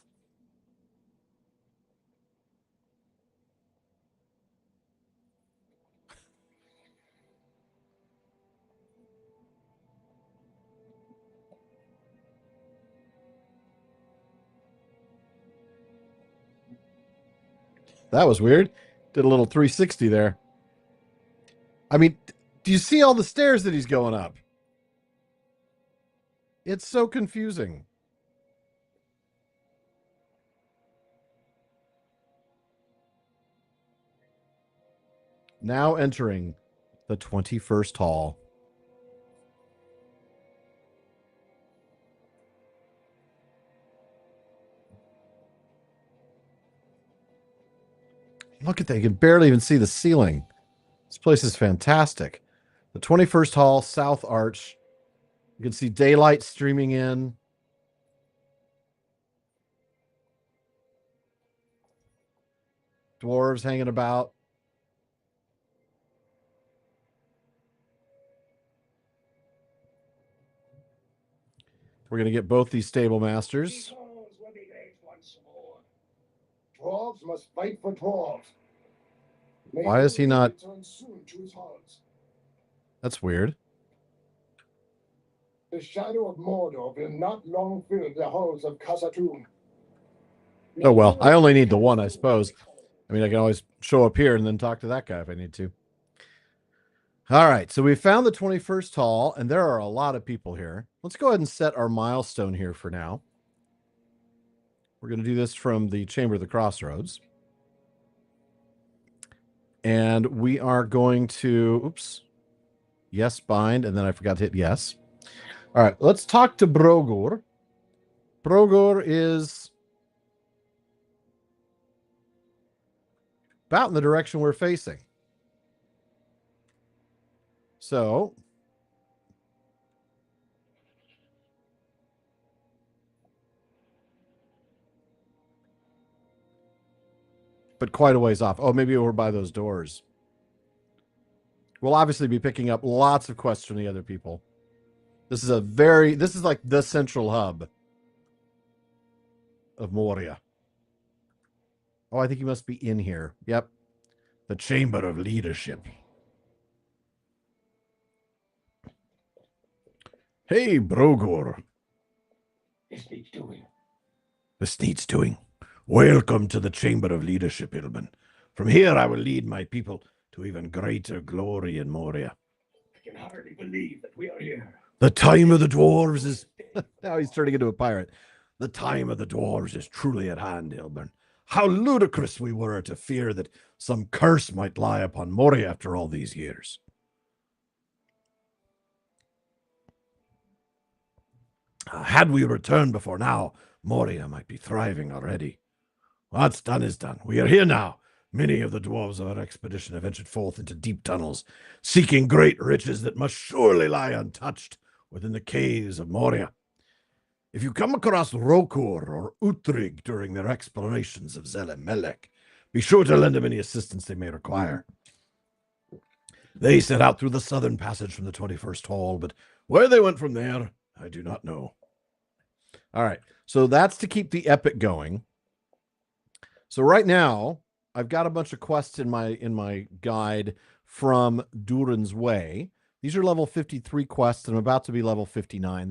That was weird. Did a little 360 there. I mean, do you see all the stairs that he's going up? It's so confusing. Now entering the 21st hall. Look at that. You can barely even see the ceiling. This place is fantastic. The 21st hall, South Arch. You can see daylight streaming in. Dwarves hanging about. We're going to get both these stable masters. Dwarves must fight for dwarves. Why is he not? That's weird. The shadow of Mordor will not long fill the halls of Khazad-dûm. Oh, well, I only need the one, I suppose. I mean, I can always show up here and then talk to that guy if I need to. All right, so we found the 21st hall, and there are a lot of people here. Let's go ahead and set our milestone here for now. We're going to do this from the Chamber of the Crossroads. And we are going to, oops, yes, bind, and then I forgot to hit yes. All right, let's talk to Brogor. Brogor is about in the direction we're facing. So, but quite a ways off. Oh, maybe over by those doors. We'll obviously be picking up lots of quests from the other people. This is like the central hub of Moria. Oh, I think he must be in here. Yep. The Chamber of Leadership. Hey, Brogor. This needs doing. This needs doing. Welcome to the Chamber of Leadership, Hilbern. From here I will lead my people to even greater glory in Moria. I can hardly believe that we are here. The time of the dwarves is... Now he's turning into a pirate. The time of the dwarves is truly at hand, Hilbern. How ludicrous we were to fear that some curse might lie upon Moria after all these years. Had we returned before now, Moria might be thriving already. What's done is done. We are here now. Many of the dwarves of our expedition have ventured forth into deep tunnels, seeking great riches that must surely lie untouched within the caves of Moria. If you come across Rokur or Uhtred during their explorations of Zelemelek, be sure to lend them any assistance they may require. They set out through the southern passage from the 21st hall, but where they went from there, I do not know. All right, so that's to keep the epic going. So right now, I've got a bunch of quests in my guide from Durin's Way. These are level 53 quests, and I'm about to be level 59.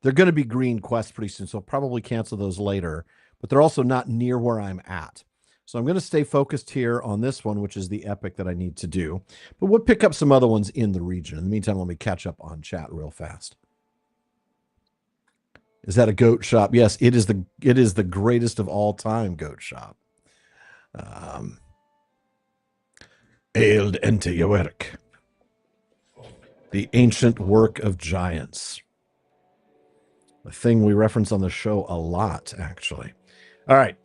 They're going to be green quests pretty soon, so I'll probably cancel those later. But they're also not near where I'm at. So I'm going to stay focused here on this one, which is the epic that I need to do. But we'll pick up some other ones in the region. In the meantime, let me catch up on chat real fast. Is that a goat shop? Yes, it is the greatest of all time goat shop. Ailed ente Yoeric. The ancient work of giants. A thing we reference on the show a lot, actually. All right.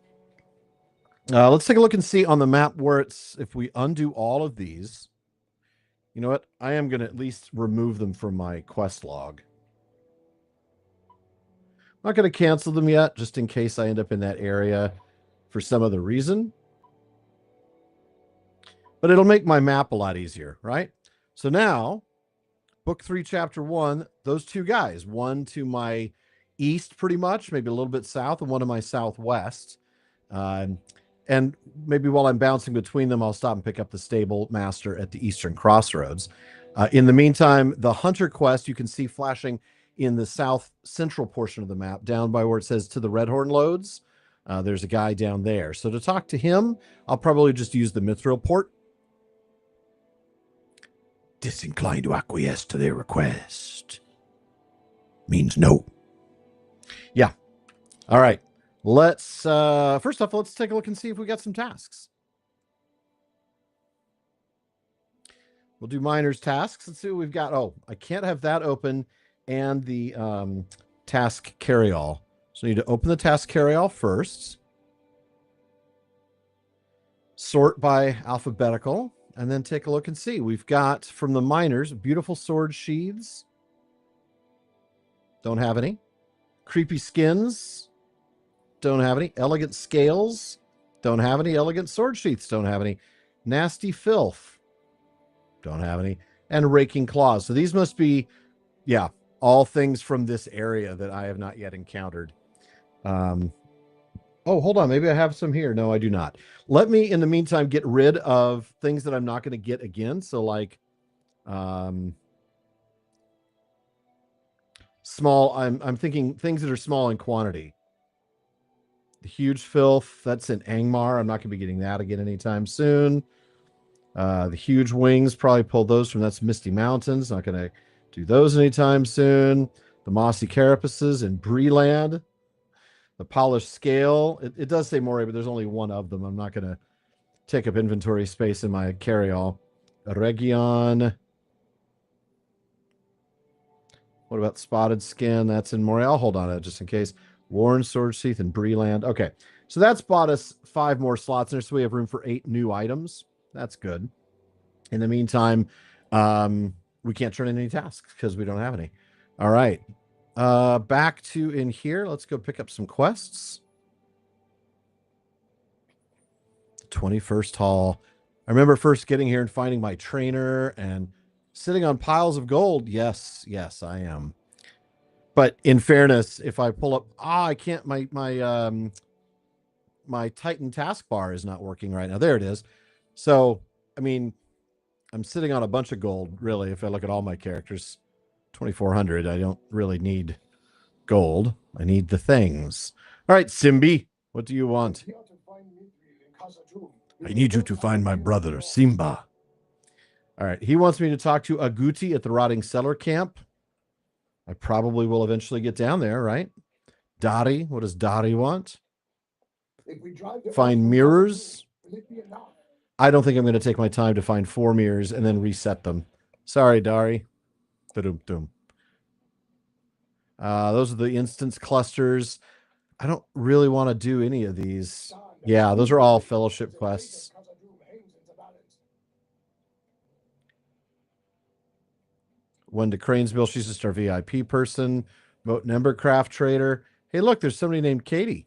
Let's take a look and see on the map where it's, if we undo all of these, you know what? I am going to at least remove them from my quest log. I'm not going to cancel them yet, just in case I end up in that area for some other reason. But it'll make my map a lot easier, right? So now, book 3, chapter 1, those two guys, one to my east pretty much, maybe a little bit south, and one to my southwest. And maybe while I'm bouncing between them, I'll stop and pick up the stable master at the eastern crossroads. In the meantime, the hunter quest you can see flashing in the south central portion of the map, down by where it says to the Redhorn Loads. There's a guy down there. So to talk to him, I'll probably just use the Mithril port. Disinclined to acquiesce to their request means no. Yeah. All right. Let's, first off, let's take a look and see if we got some tasks. We'll do miners tasks. Let's see what we've got. Oh, I can't have that open and the task carry-all. So I need to open the task carry-all first. Sort by alphabetical, and then take a look and see. We've got, from the miners, beautiful sword sheaths. Don't have any. Creepy skins. Don't have any. Elegant scales. Don't have any. Elegant sword sheaths. Don't have any. Nasty filth. Don't have any. And raking claws. So these must be, yeah, all things from this area that I have not yet encountered. Oh, hold on. Maybe I have some here. No, I do not. Let me, in the meantime, get rid of things that I'm not going to get again. So like small, I'm thinking things that are small in quantity. The huge filth, that's in Angmar. I'm not going to be getting that again anytime soon. The huge wings, probably pull those from, that's Misty Mountains. Not going to do those anytime soon. The mossy carapaces in Breeland. The polished scale. It does say more, but there's only one of them. I'm not going to take up inventory space in my carry-all. Region. What about spotted skin? That's in Montreal. Hold on, just in case. Worn sword sheath and Breeland. Okay, so that's bought us 5 more slots in there, so we have room for 8 new items. That's good. In the meantime, we can't turn in any tasks because we don't have any. All right. Back to in here. Let's go pick up some quests. 21st Hall. I remember first getting here and finding my trainer and sitting on piles of gold. Yes, I am. But in fairness, if I pull up, I can't, my Titan taskbar is not working right now. There it is. So, I mean, I'm sitting on a bunch of gold, really. If I look at all my characters, 2,400, I don't really need gold. I need the things. All right, Simbi, what do you want? I need you to find my brother, Simba. All right, he wants me to talk to Aguti at the Rotting Cellar Camp. I probably will eventually get down there, right? Dari, what does Dari want? Find mirrors. I don't think I'm going to take my time to find 4 mirrors and then reset them. Sorry, Dari. Those are the instance clusters. I don't really want to do any of these. Yeah, those are all fellowship quests. When to Cranesville, she's just our VIP person. Moat Embercraft trader. Hey, look, there's somebody named Katie.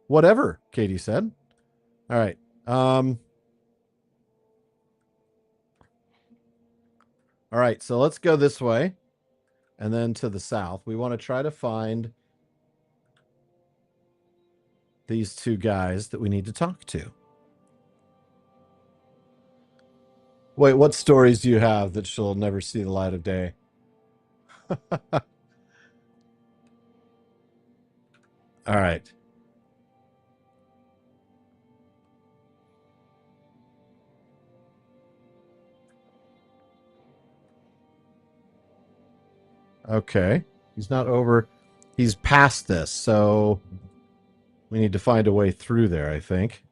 Whatever, Katie said. All right. All right, so let's go this way and then to the south. We want to try to find these 2 guys that we need to talk to. Wait, what stories do you have that she'll never see the light of day? All right. Okay. He's not over. He's past this, so we need to find a way through there, I think.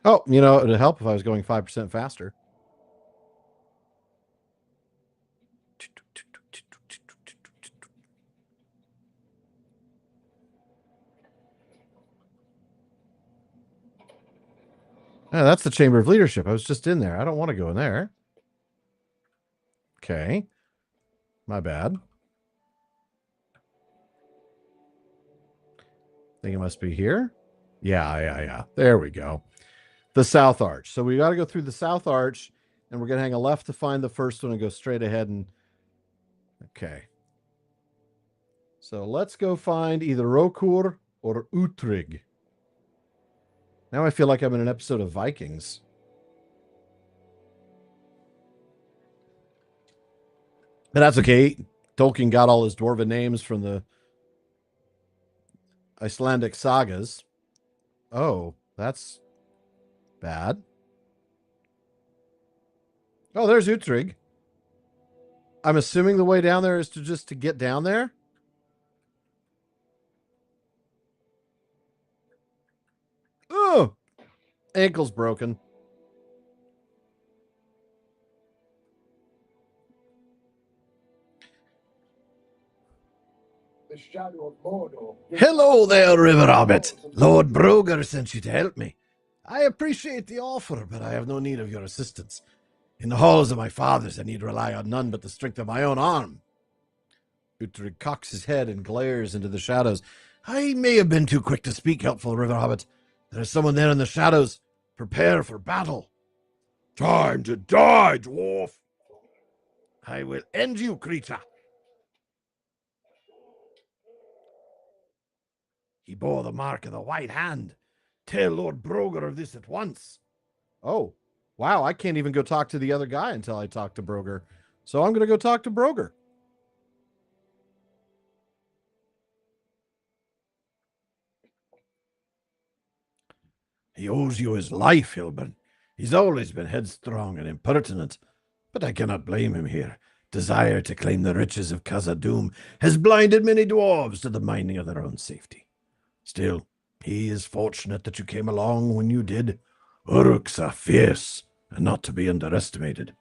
Oh, you know, it would help if I was going 5% faster. Oh, that's the Chamber of Leadership. I was just in there. I don't want to go in there. Okay. My bad. I think it must be here. Yeah. There we go. The South Arch. So we got to go through the South Arch, and we're going to hang a left to find the first one and go straight ahead. And okay. So let's go find either Rokur or Utrig. Now I feel like I'm in an episode of Vikings. But that's okay. Tolkien got all his dwarven names from the Icelandic sagas. Oh, that's bad. Oh, there's Utrig. I'm assuming the way down there is to get down there. Oh, ankle's broken. The shadow of Mordor. Hello there, River Hobbit. Lord Broger sent you to help me. I appreciate the offer, but I have no need of your assistance. In the halls of my fathers, I need rely on none but the strength of my own arm. Utrig cocks his head and glares into the shadows. I may have been too quick to speak, helpful River Hobbit. There is someone there in the shadows. Prepare for battle. Time to die, dwarf. I will end you, creature. He bore the mark of the White Hand. Tell Lord Broger of this at once. Oh, wow. I can't even go talk to the other guy until I talk to Broger. So I'm going to go talk to Broger. He owes you his life, Hilbern. He's always been headstrong and impertinent, but I cannot blame him here. Desire to claim the riches of Khazad-dûm has blinded many dwarves to the minding of their own safety. Still, he is fortunate that you came along when you did. Uruks are fierce and not to be underestimated.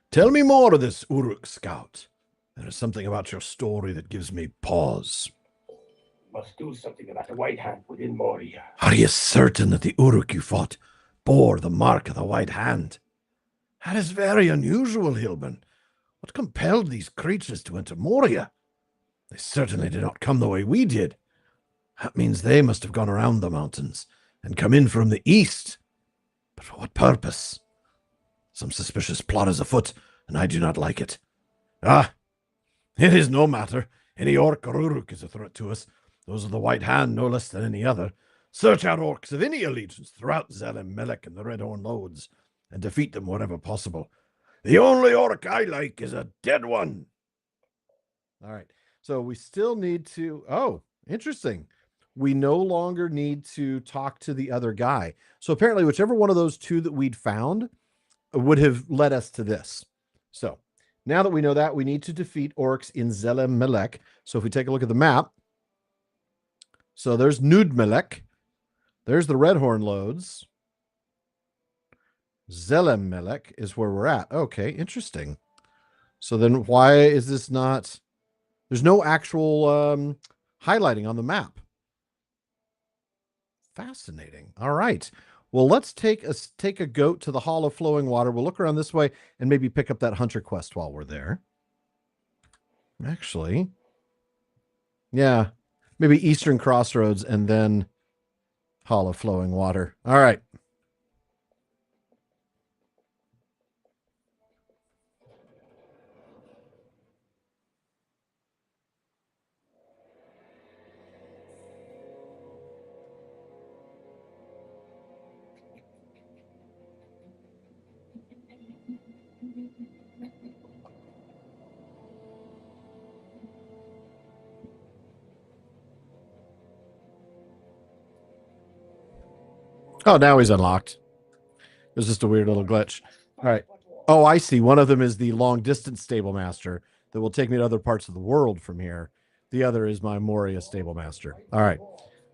Tell me more of this Uruk scout. There is something about your story that gives me pause. Must do something about the White Hand within Moria. Are you certain that the Uruk you fought bore the mark of the White Hand? That is very unusual, Hilbern. What compelled these creatures to enter Moria? They certainly did not come the way we did. That means they must have gone around the mountains and come in from the east. But for what purpose? Some suspicious plot is afoot, and I do not like it. Ah, it is no matter. Any orc or Uruk is a threat to us. Those of the White Hand no less than any other. Search out orcs of any allegiance throughout Zelem-Melek and the Red Horn Lodes, and defeat them wherever possible. The only orc I like is a dead one. All right. So we still need to... Oh, interesting. We no longer need to talk to the other guy. So apparently whichever one of those two that we'd found would have led us to this. So now that we know that, we need to defeat orcs in Zelem-Melek. So if we take a look at the map, so there's Nudmelek. There's the Red Horn Lodes. Zelem-Melek is where we're at. Okay, interesting. So then why is this not... There's no actual highlighting on the map. Fascinating. All right. Well, let's take a goat to the Hall of Flowing Water. We'll look around this way and maybe pick up that hunter quest while we're there. Actually, yeah, maybe Eastern Crossroads and then Hall of Flowing Water. All right. Oh, now he's unlocked. It was just a weird little glitch. All right. Oh, I see. One of them is the long distance stable master that will take me to other parts of the world from here. The other is my Moria stable master. All right.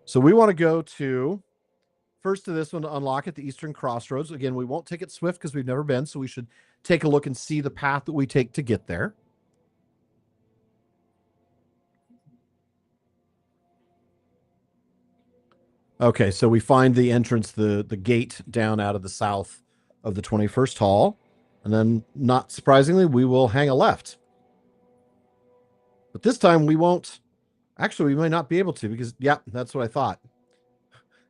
So we want to go to first to this one to unlock it, the Eastern Crossroads. Again, we won't take it swift because we've never been, so we should take a look and see the path that we take to get there. Okay, so we find the entrance, the gate down out of the south of the 21st hall, and then, not surprisingly, we will hang a left. But this time we won't. Actually, we might not be able to because, yeah, that's what I thought.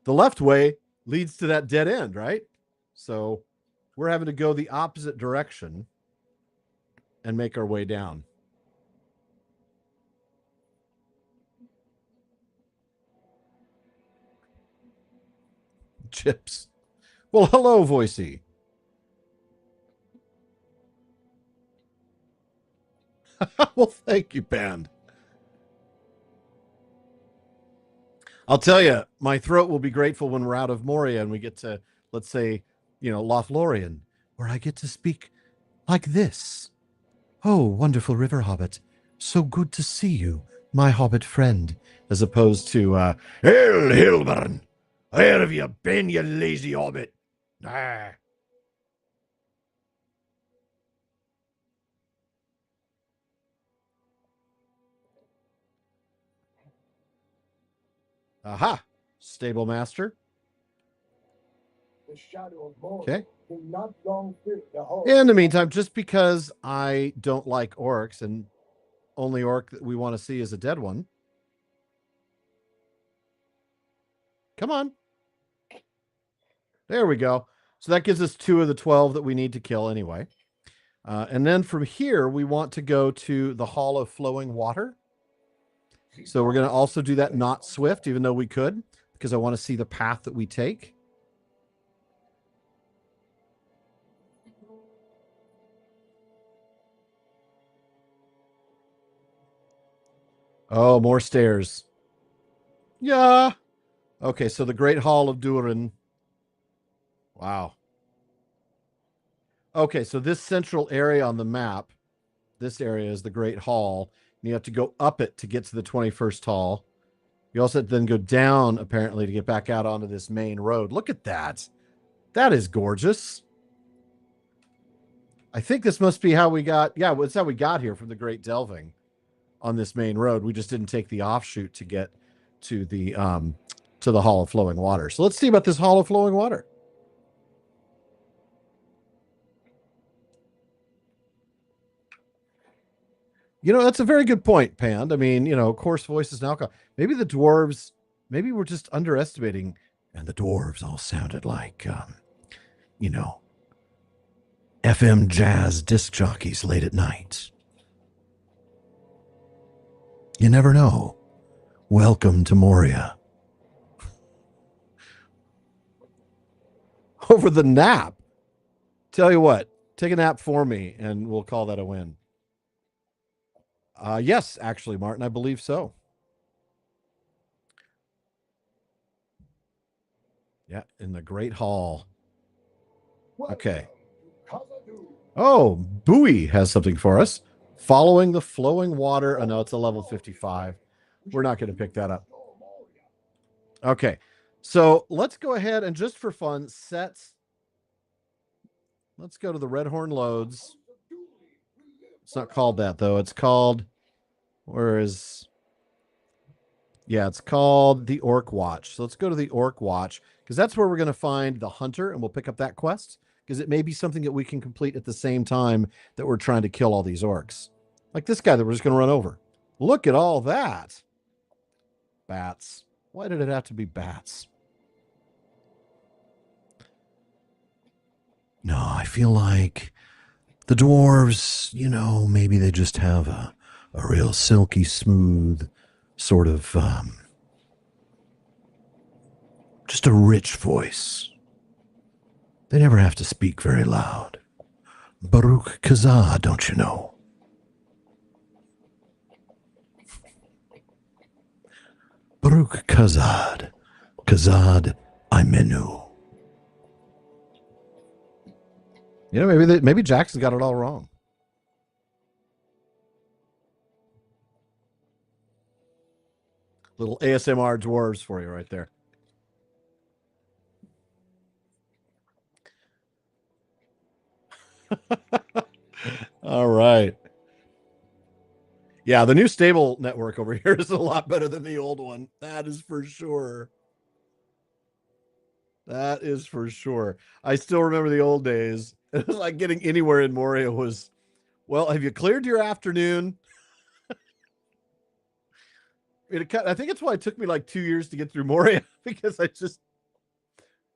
The left way leads to that dead end, right? So we're having to go the opposite direction and make our way down. Chips. Well, hello, Voicey. Well, thank you, Band. I'll tell you, my throat will be grateful when we're out of Moria and we get to, let's say, Lothlorien, where I get to speak like this. Oh, wonderful River Hobbit. So good to see you, my Hobbit friend. As opposed to, Hail, Hilbern! Where have you been, you lazy Hobbit? Ah. aha, stable master. The shadow of Mordor Okay. will not long fit the whole. In the meantime, just because I don't like orcs and only orc that we want to see is a dead one. Come on. There we go. So that gives us 2 of the 12 that we need to kill anyway. And then from here, we want to go to the Hall of Flowing Water. So we're going to also do that not swift, even though we could, because I want to see the path that we take. Oh, more stairs. Yeah. Okay, so the Great Hall of Durin. Wow. Okay, so this central area on the map, this area is the Great Hall. And you have to go up it to get to the 21st hall. You also have to then go down, apparently, to get back out onto this main road. Look at that. That is gorgeous. I think this must be how we got, yeah, that's how we got here from the Great Delving on this main road. We just didn't take the offshoot to get to the Hall of Flowing Water. So let's see about this Hall of Flowing Water. That's a very good point, Pand. I mean, coarse voices and alcohol. Maybe the dwarves, maybe we're just underestimating. And the dwarves all sounded like, FM jazz disc jockeys late at night. You never know. Welcome to Moria. Over the nap. Tell you what, take a nap for me and we'll call that a win. Yes, actually, Martin, I believe so. Yeah, in the Great Hall. Okay. Oh, Bowie has something for us. Following the flowing water. Oh, no, it's a level 55. We're not going to pick that up. Okay. So let's go ahead and just for fun, let's go to the Red Horn Loads. It's not called that, though. It's called, it's called the Orc Watch. So let's go to the Orc Watch because that's where we're going to find the hunter and we'll pick up that quest because it may be something that we can complete at the same time that we're trying to kill all these orcs. Like this guy that we're just going to run over. Look at all that. Bats. Why did it have to be bats? No, I feel like the dwarves, maybe they just have a real silky smooth sort of, just a rich voice. They never have to speak very loud. Baruch Kazaa, don't you know? Baruch Kazad. Kazad Imenu. Maybe Jackson got it all wrong. Little ASMR dwarves for you right there. All right. Yeah, the new stable network over here is a lot better than the old one. That is for sure. That is for sure. I still remember the old days. It was like getting anywhere in Moria was, well, have you cleared your afternoon? I think it's why it took me like 2 years to get through Moria because I just,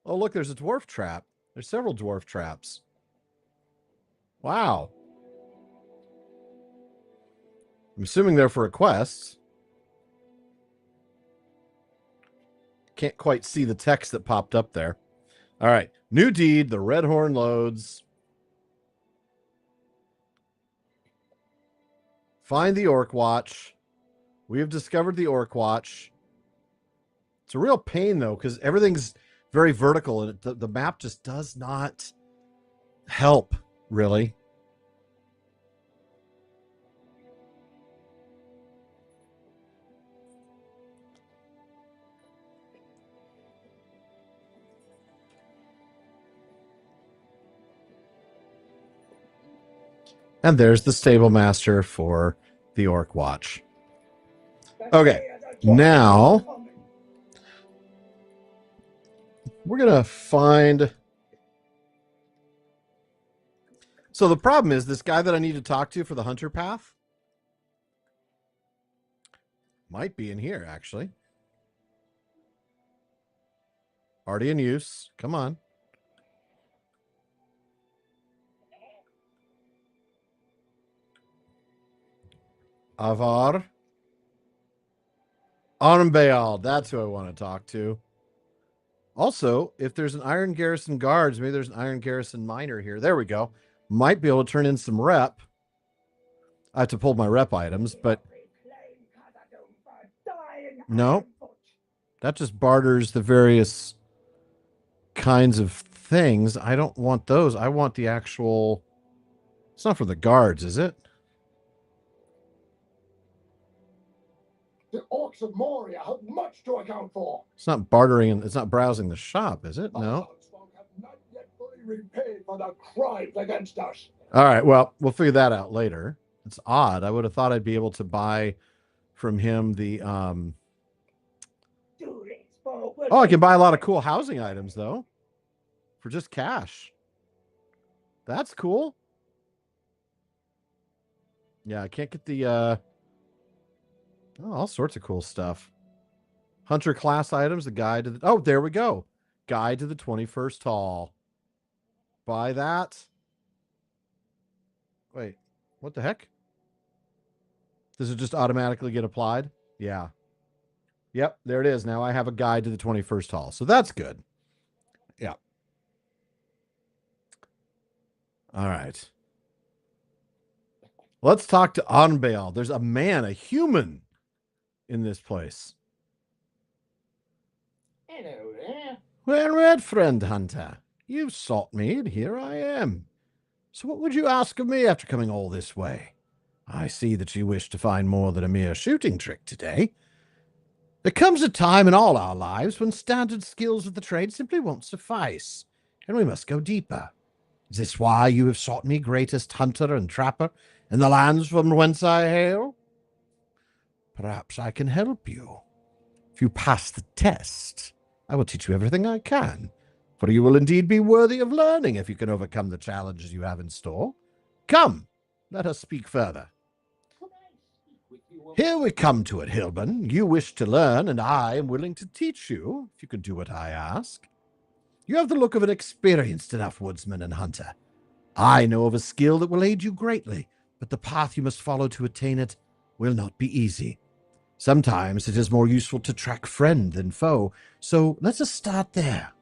oh, look, there's a dwarf trap. There's several dwarf traps. Wow. I'm assuming they're for a quest. Can't quite see the text that popped up there. All right. New deed, the Red Horn loads. Find the Orc Watch. We have discovered the Orc Watch. It's a real pain, though, because everything's very vertical, and the map just does not help, really. And there's the stable master for the Orc Watch. Okay, now we're going to find... So the problem is this guy that I need to talk to for the Hunter Path might be in here, actually. Already in use. Come on. Avar. Armbeal. That's who I want to talk to. Also, if there's an Iron Garrison Guards, maybe there's an Iron Garrison Miner here. There we go. Might be able to turn in some rep. I have to pull my rep items, but no. That just barters the various kinds of things. I don't want those. I want the actual... It's not for the guards, is it? The orcs of Moria have much to account for. It's not bartering and it's not browsing the shop, is it? No. Have not yet fully repaid for the crimes against us. All right, well, we'll figure that out later. It's odd. I would have thought I'd be able to buy from him the oh, I can buy a lot of cool housing items though for just cash. That's cool. Yeah, I can't get the oh, all sorts of cool stuff. Hunter class items, the guide to the... Oh, there we go. Guide to the 21st Hall. Buy that. Wait, what the heck? Does it just automatically get applied? Yeah. Yep, there it is. Now I have a guide to the 21st Hall. So that's good. Yeah. All right. Let's talk to Anbeal. There's a man, a human in this place. Hello there. Well read, friend Hunter. You've sought me, and here I am. So what would you ask of me after coming all this way? I see that you wish to find more than a mere shooting trick today. There comes a time in all our lives when standard skills of the trade simply won't suffice, and we must go deeper. Is this why you have sought me, greatest hunter and trapper in the lands from whence I hail? Perhaps I can help you. If you pass the test, I will teach you everything I can, for you will indeed be worthy of learning if you can overcome the challenges you have in store. Come, let us speak further. Here we come to it, Hilbern. You wish to learn, and I am willing to teach you, if you can do what I ask. You have the look of an experienced enough woodsman and hunter. I know of a skill that will aid you greatly, but the path you must follow to attain it will not be easy. Sometimes it is more useful to track friend than foe, so let us start there.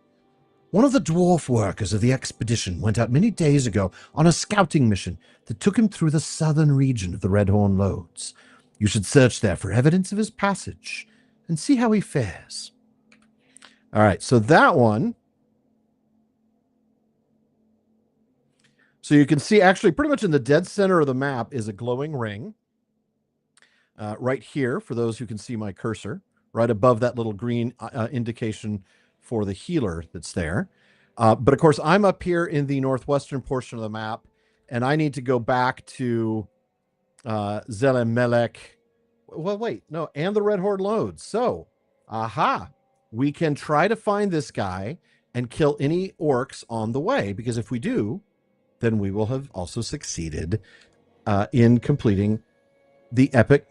One of the dwarf workers of the expedition went out many days ago on a scouting mission that took him through the southern region of the Red Horn Lodes. You should search there for evidence of his passage and see how he fares. All right, so that one. So you can see actually pretty much in the dead center of the map is a glowing ring. Right here, for those who can see my cursor, right above that little green indication for the healer that's there. But of course, I'm up here in the northwestern portion of the map, and I need to go back to Zelemelek. Well, wait, no, and the Red Horde Lodes. So, aha, we can try to find this guy and kill any orcs on the way, because if we do, then we will have also succeeded in completing the epic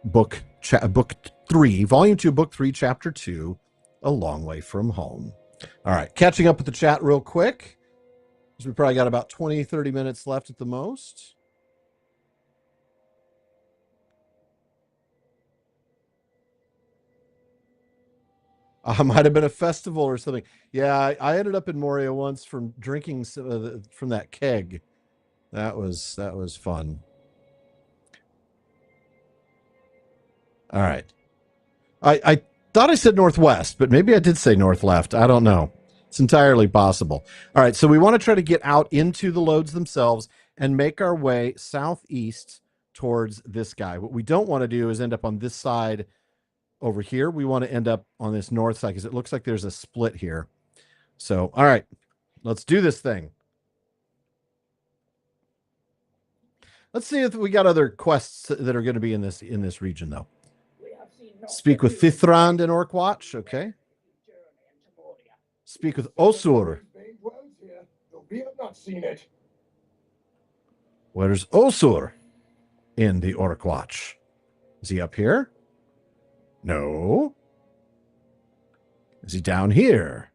book 3, volume 2, book 3, chapter 2, A Long Way From Home. All right, catching up with the chat real quick, because we probably got about 20-30 minutes left at the most. Might have been a festival or something. Yeah, I ended up in Moria once from drinking from that keg. That was fun. All right. I thought I said northwest, but maybe I did say north left. I don't know. It's entirely possible. All right, so we want to try to get out into the loads themselves and make our way southeast towards this guy. What we don't want to do is end up on this side over here. We want to end up on this north side because it looks like there's a split here. So, all right, let's do this thing. Let's see if we got other quests that are going to be in this region, though. Speak with Thithrand and Orkwatch. Okay. Speak with Osur. We have not seen it. Where's Osur in the Orkwatch? Is he up here? No. Is he down here?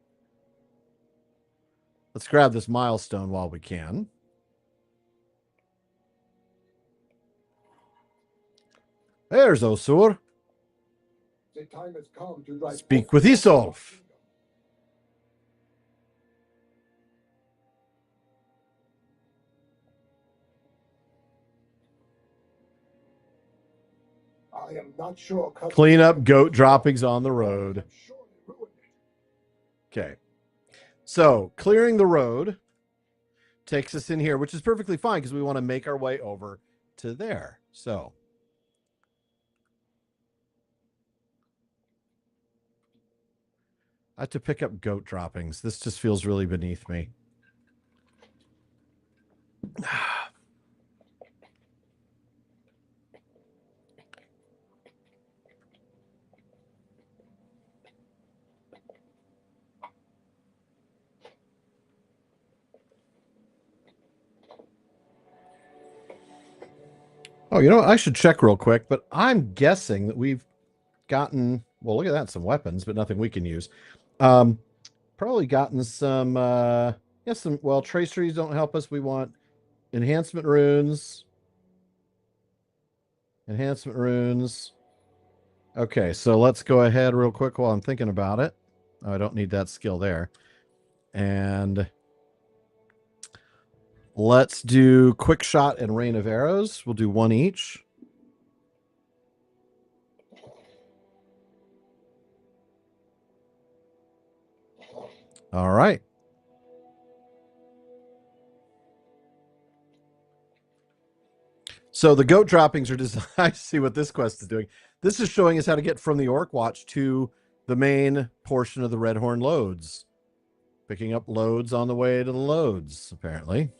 Let's grab this milestone while we can. There's Osur. The time has come to Speak with Isolf. I am not sure. Clean up goat droppings on the road. Okay. So clearing the road takes us in here, which is perfectly fine because we want to make our way over to there. So I have to pick up goat droppings. This just feels really beneath me. Oh, you know what? I should check real quick, but I'm guessing that we've gotten, well, look at that, some weapons, but nothing we can use. Probably gotten some, well, traceries don't help us. We want enhancement runes. Enhancement runes. Okay, so let's go ahead real quick while I'm thinking about it. Oh, I don't need that skill there. And let's do quick shot and rain of arrows. We'll do one each. All right. So the goat droppings are designed. I see what this quest is doing. This is showing us how to get from the Orkwatch to the main portion of the Redhorn loads. Picking up loads on the way to the loads, apparently.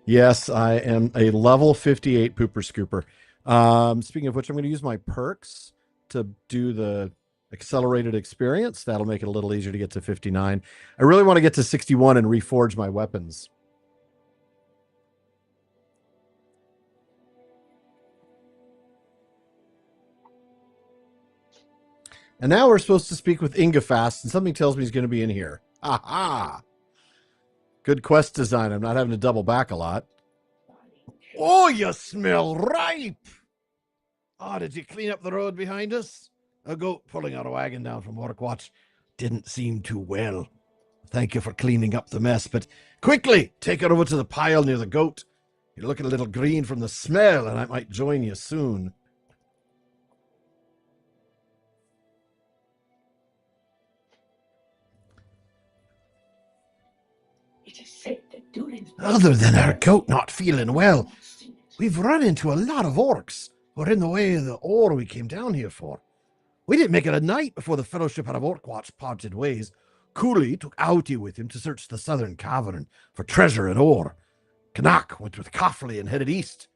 Yes, I am a level 58 pooper scooper. Speaking of which, I'm going to use my perks to do the accelerated experience. That'll make it a little easier to get to 59. I really want to get to 61 and reforge my weapons. And now we're supposed to speak with Ingefast, and something tells me he's going to be in here. Aha! Good quest design. I'm not having to double back a lot. Oh, you smell ripe! Oh, did you clean up the road behind us? A goat pulling our wagon down from Orkwatch didn't seem too well. Thank you for cleaning up the mess, but quickly, take her over to the pile near the goat. You're looking a little green from the smell, and I might join you soon. Other than our goat not feeling well, we've run into a lot of orcs who are in the way of the ore we came down here for. We didn't make it a night before the Fellowship out of Orkwatch parted ways. Cooley took Outie with him to search the southern cavern for treasure and ore. Canuck went with Coffley and headed east.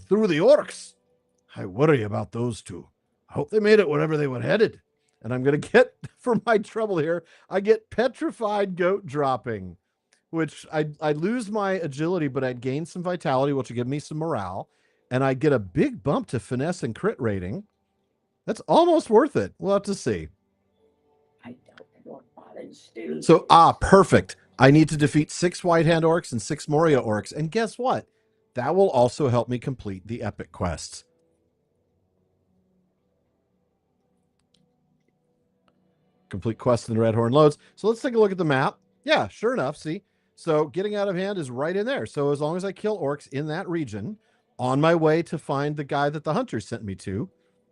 Through the orcs. I worry about those two. I hope they made it wherever they were headed. And I'm going to get, for my trouble here, I get petrified goat dropping, which I lose my agility, but I'd gain some vitality, which would give me some morale. And I get a big bump to finesse and crit rating. That's almost worth it. We'll have to see. I don't want balance still. So, perfect. I need to defeat 6 White Hand Orcs and 6 Moria Orcs. And guess what? That will also help me complete the epic quests. Complete quests in the Red Horn Loads. So let's take a look at the map. Yeah, sure enough. See? So getting out of hand is right in there. So as long as I kill orcs in that region, on my way to find the guy that the hunter sent me to,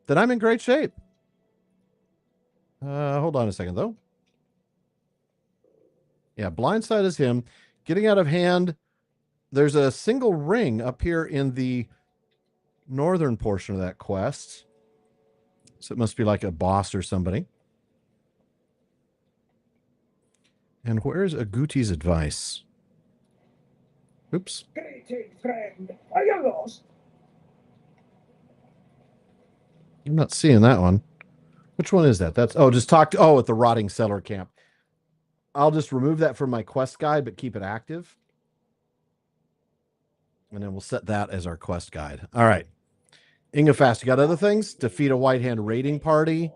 then I'm in great shape. Hold on a second, though. Yeah, blindside is him. Getting out of hand, there's a single ring up here in the northern portion of that quest. So it must be like a boss or somebody. And where's Aguti's advice? Oops. Greeting, friend. Are you lost? I'm not seeing that one. Which one is that? That's just talk to at the rotting settler camp. I'll just remove that from my quest guide, but keep it active. And then we'll set that as our quest guide. All right. Ingefast, you got other things? Defeat a White Hand raiding party.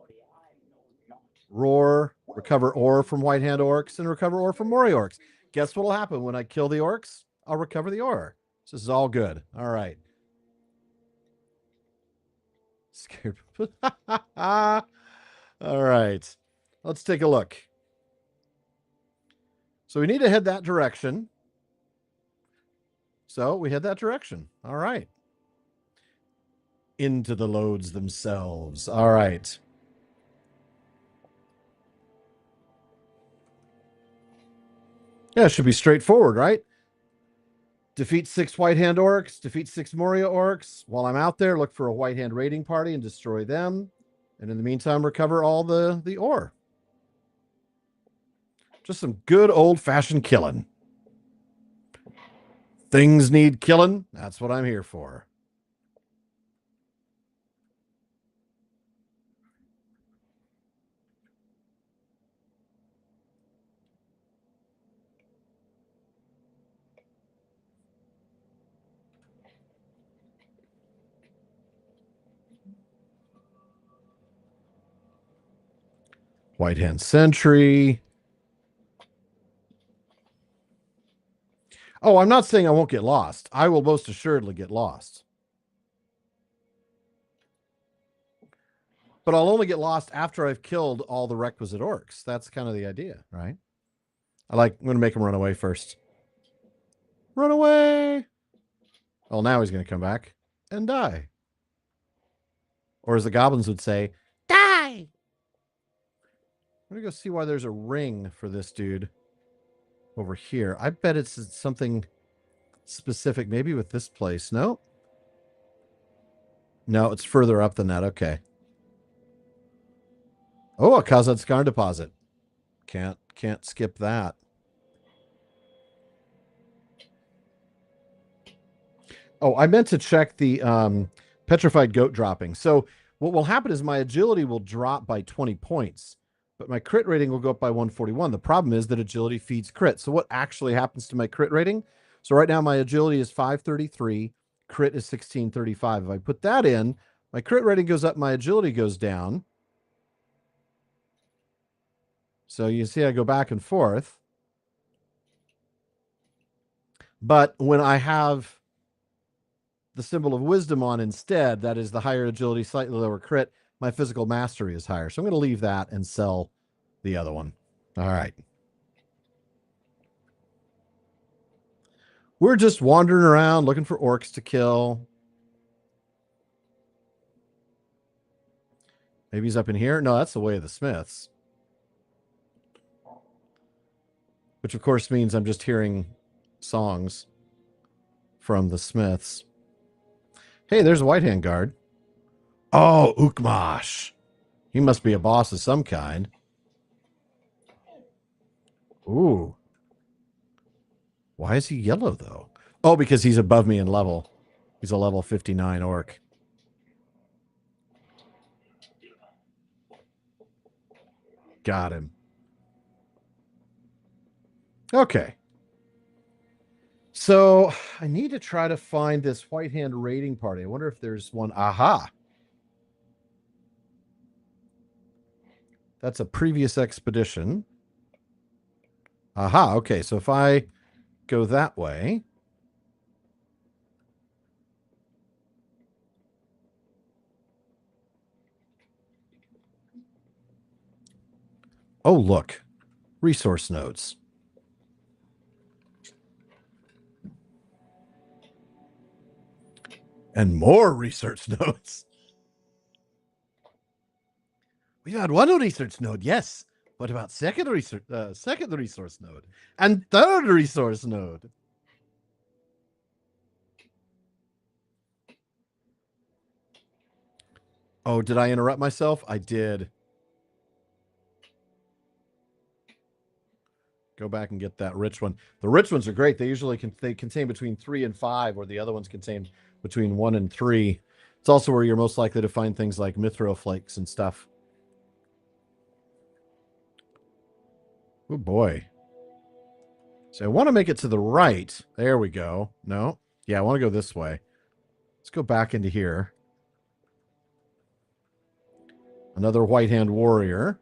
Roar. Recover ore from White Hand Orcs and recover ore from Moria Orcs. Guess what will happen when I kill the orcs? I'll recover the ore. So this is all good. All right. Scared. All right. Let's take a look. So we need to head that direction. So we head that direction. All right. Into the loads themselves. All right. Yeah, it should be straightforward, right? Defeat 6 White Hand Orcs, defeat 6 Moria Orcs. While I'm out there, look for a White Hand raiding party and destroy them. And in the meantime, recover all the ore. Just some good old-fashioned killing. Things need killing. That's what I'm here for. White Hand Sentry. Oh, I'm not saying I won't get lost. I will most assuredly get lost. But I'll only get lost after I've killed all the requisite orcs. That's kind of the idea, right? I'm going to make him run away first. Run away! Well, now he's going to come back and die. Or as the goblins would say, die! I'm going to go see why there's a ring for this dude over here. I bet it's something specific, maybe with this place. No? No, it's further up than that. Okay. Oh, a Khazad Scar deposit. Can't skip that. Oh, I meant to check the petrified goat dropping. So what will happen is my agility will drop by 20 points, but my crit rating will go up by 141. The problem is that agility feeds crit. So what actually happens to my crit rating? So right now my agility is 533, crit is 1635. If I put that in, my crit rating goes up, my agility goes down. So you see I go back and forth. But when I have the symbol of wisdom on instead, that is the higher agility, slightly lower crit, my physical mastery is higher. So I'm going to leave that and sell the other one. All right. We're just wandering around looking for orcs to kill. Maybe he's up in here. No, that's the way of the smiths. Which, of course, means I'm just hearing songs from the smiths. Hey, there's a White Hand guard. Oh, Ukmash. He must be a boss of some kind. Ooh. Why is he yellow, though? Oh, because he's above me in level. He's a level 59 orc. Got him. Okay. So I need to try to find this White Hand raiding party. I wonder if there's one. Aha. That's a previous expedition. Aha. Okay. So if I go that way. Oh, look. Resource nodes. And more research nodes. We had one research node, yes. What about second resource node and third resource node? Oh, did I interrupt myself? I did. Go back and get that rich one. The rich ones are great. They usually contain between 3 and 5, or the other ones contain between 1 and 3. It's also where you're most likely to find things like mithril flakes and stuff. Oh boy. So I want to make it to the right. There we go. No. Yeah, I want to go this way. Let's go back into here. Another White Hand warrior.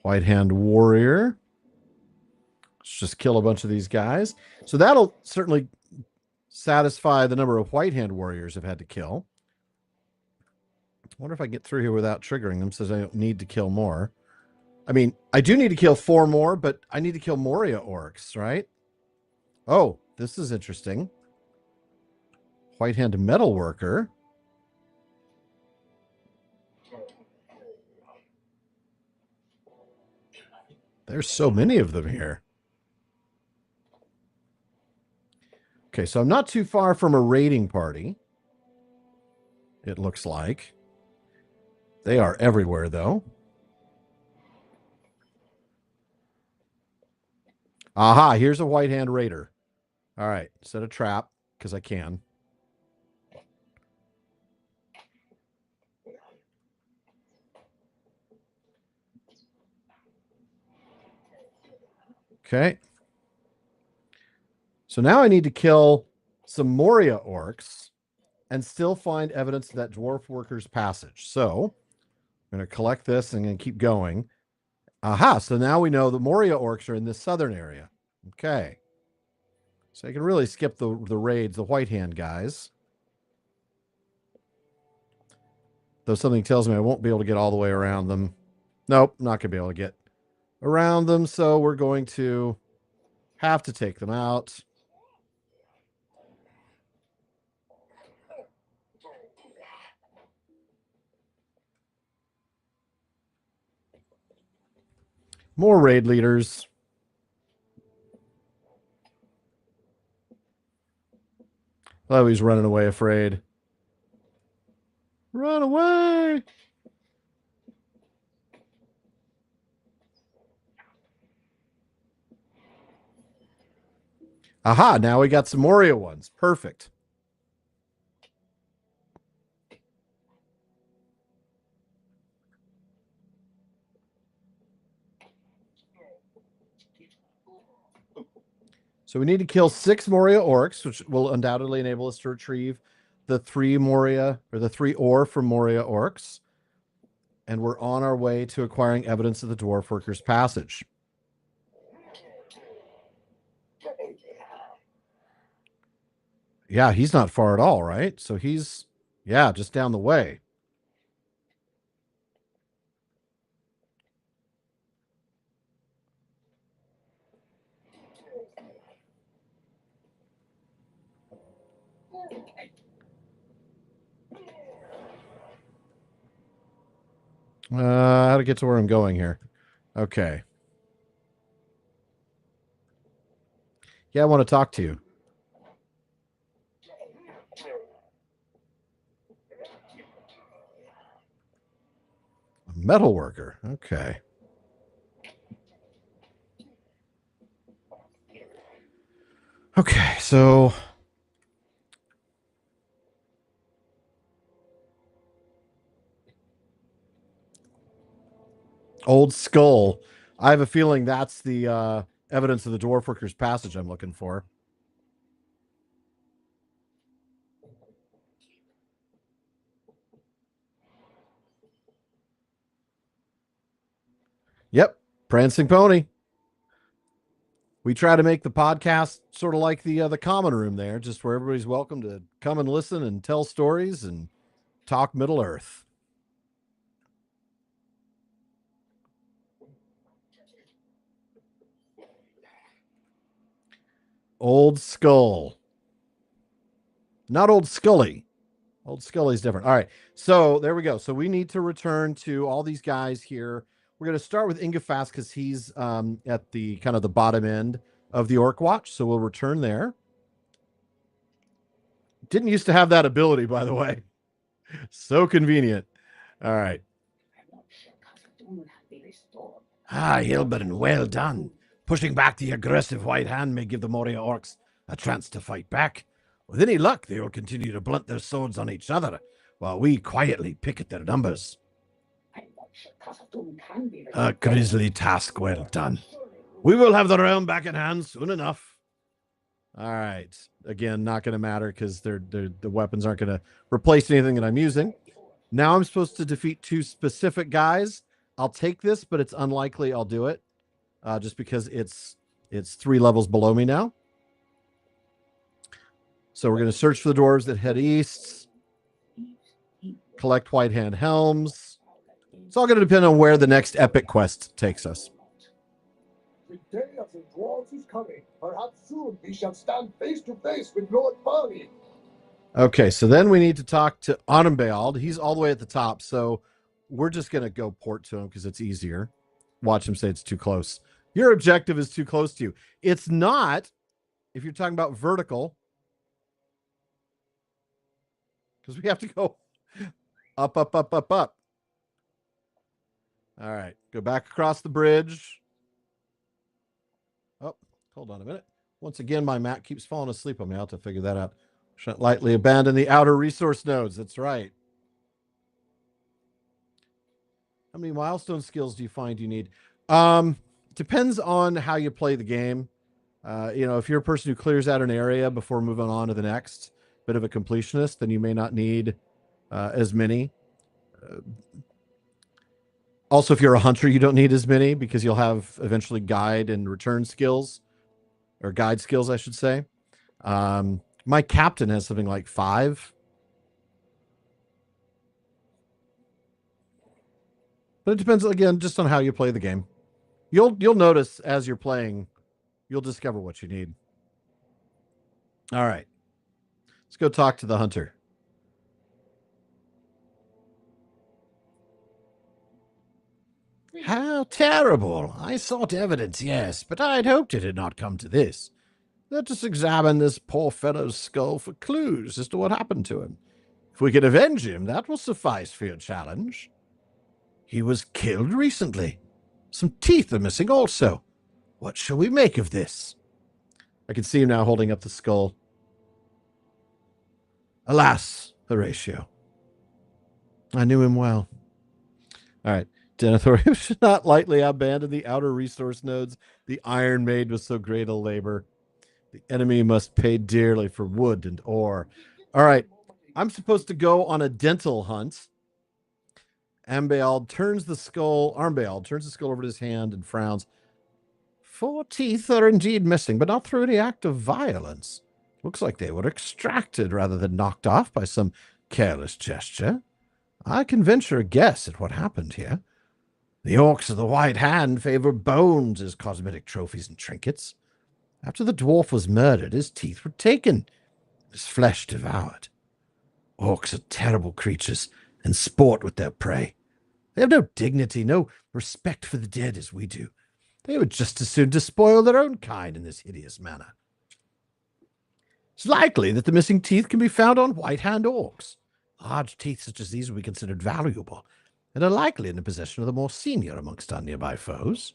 White Hand warrior. Let's just kill a bunch of these guys. So that'll certainly satisfy the number of White Hand warriors I've had to kill. I wonder if I can get through here without triggering them, since I don't need to kill more. I mean, I do need to kill 4 more, but I need to kill Moria orcs, right? Oh, this is interesting. White Hand metal worker. There's so many of them here. Okay, so I'm not too far from a raiding party. It looks like. They are everywhere, though. Aha, here's a White Hand raider. All right, set a trap, because I can. Okay. So now I need to kill some Moria orcs and still find evidence of that dwarf worker's passage. So I'm going to collect this and then keep going. Aha, so now we know the Moria orcs are in this southern area. Okay. So I can really skip the raids, the White Hand guys. Though something tells me I won't be able to get all the way around them. Nope, not going to be able to get around them, so we're going to have to take them out. More raid leaders. Oh, he's running away afraid. Run away! Aha, now we got some Moria ones. Perfect. So we need to kill 6 Moria orcs, which will undoubtedly enable us to retrieve the 3 Moria, or the 3 ore from Moria orcs. And we're on our way to acquiring evidence of the dwarf worker's passage. Yeah, he's not far at all, right? So he's, yeah, just down the way. How to get to where I'm going here. Okay. Yeah, I want to talk to you. A metal worker. Okay. Okay, so Old Skull. I have a feeling that's the evidence of the Dwarf Workers Passage I'm looking for. Yep, Prancing Pony. We try to make the podcast sort of like the common room there, just where everybody's welcome to come and listen and tell stories and talk Middle Earth. Old Skull. Not Old Scully. Old Scully's different. All right. So there we go. So we need to return to all these guys here. We're going to start with Ingefast because he's at the kind of the bottom end of the Orc Watch. So we'll return there. Didn't used to have that ability, by the way. So convenient. All right. Ah, Hilbern, well done. Pushing back the aggressive White Hand may give the Moria Orcs a chance to fight back. With any luck, they will continue to blunt their swords on each other, while we quietly pick at their numbers. A grisly task well done. We will have the realm back in hand soon enough. All right. Again, not going to matter because the weapons aren't going to replace anything that I'm using. Now I'm supposed to defeat 2 specific guys. I'll take this, but it's unlikely I'll do it, just because it's 3 levels below me now. So we're going to search for the dwarves that head east, collect White Hand helms. It's all going to depend on where the next epic quest takes us. The day of the dwarves is coming. Perhaps soon we shall stand face to face with Lord Barney. Okay, so then we need to talk to Anumbeald. He's all the way at the top, so we're just going to go port to him because it's easier. Watch him say it's too close. Your objective is too close to you. It's not if you're talking about vertical, because we have to go up, up, up, up, up. All right, go back across the bridge. Oh, hold on a minute. Once again, my Mac keeps falling asleep on me. I'll have to figure that out. Shouldn't lightly abandon the outer resource nodes. That's right. How many milestone skills do you find you need? Depends on how you play the game. If you're a person who clears out an area before moving on to the next, bit of a completionist, then you may not need as many. Also, if you're a hunter, you don't need as many because you'll have eventually guide and return skills, or guide skills, I should say. My captain has something like 5. But it depends, again, just on how you play the game. You'll notice as you're playing, you'll discover what you need. All right. Let's go talk to the hunter. How terrible. I sought evidence, yes, but I'd hoped it had not come to this. Let us examine this poor fellow's skull for clues as to what happened to him. If we can avenge him, that will suffice for your challenge. He was killed recently. Some teeth are missing also. What shall we make of this? I can see him now holding up the skull. Alas, Horatio. I knew him well. All right. Denethor should not lightly abandon the outer resource nodes. The iron made with so great a labor. The enemy must pay dearly for wood and ore. All right. I'm supposed to go on a dental hunt. Armbeald turns the skull over to his hand and frowns. 4 teeth are indeed missing, but not through any act of violence. Looks like they were extracted rather than knocked off by some careless gesture. I can venture a guess at what happened here. The orcs of the White Hand favor bones as cosmetic trophies and trinkets. After the dwarf was murdered, his teeth were taken, his flesh devoured. Orcs are terrible creatures and sport with their prey. They have no dignity, no respect for the dead as we do. They would just as soon despoil their own kind in this hideous manner. It's likely that the missing teeth can be found on White Hand orcs. Large teeth such as these would be considered valuable, and are likely in the possession of the more senior amongst our nearby foes.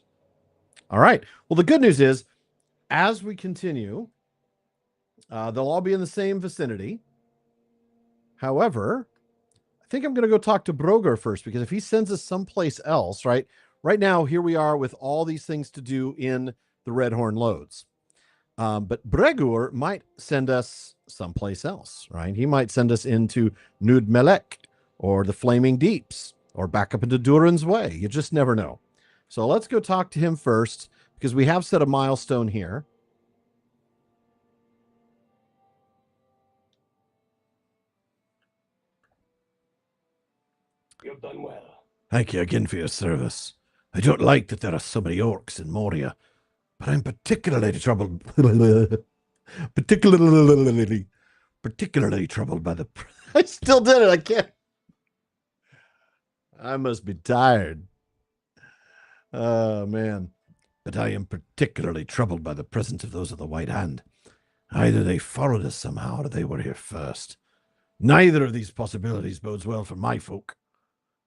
All right. Well, the good news is, as we continue, They'll all be in the same vicinity. However, I think I'm going to go talk to Broger first, because if he sends us someplace else, right? Right now, here we are with all these things to do in the Redhorn Lodes. But Bregur might send us someplace else, right? He might send us into Nud Melek or the Flaming Deeps or back up into Durin's Way. You just never know. So let's go talk to him first, because we have set a milestone here. You've done well. Thank you again for your service. I don't like that there are so many orcs in Moria, but I'm particularly troubled. particularly troubled by the. I still did it. I can't. I must be tired. Oh, man. But I am particularly troubled by the presence of those of the White Hand. Either they followed us somehow, or they were here first. Neither of these possibilities bodes well for my folk.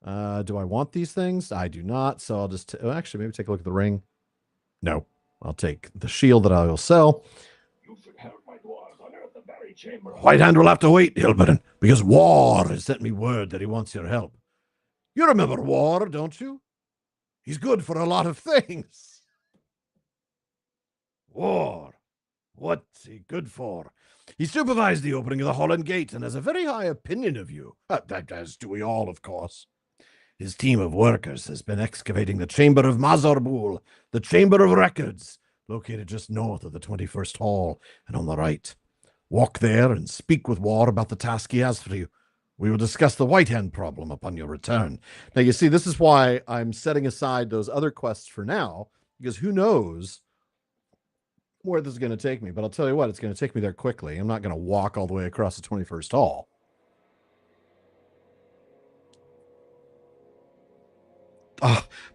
Do I want these things? I do not. So I'll just actually maybe take a look at the ring. No, I'll take the shield that I will sell. You should help my dwarves unearth the buried chamber. White Hand will have to wait, Hilbern, because War has sent me word that he wants your help. You remember War, don't you? He's good for a lot of things. War. What's he good for? He supervised the opening of the Holland Gate and has a very high opinion of you. As do we all, of course. His team of workers has been excavating the Chamber of Mazarbul, the Chamber of Records, located just north of the 21st Hall and on the right. Walk there and speak with War about the task he has for you. We will discuss the White Hand problem upon your return. Now, you see, this is why I'm setting aside those other quests for now, because who knows where this is going to take me. But I'll tell you what, it's going to take me there quickly. I'm not going to walk all the way across the 21st Hall.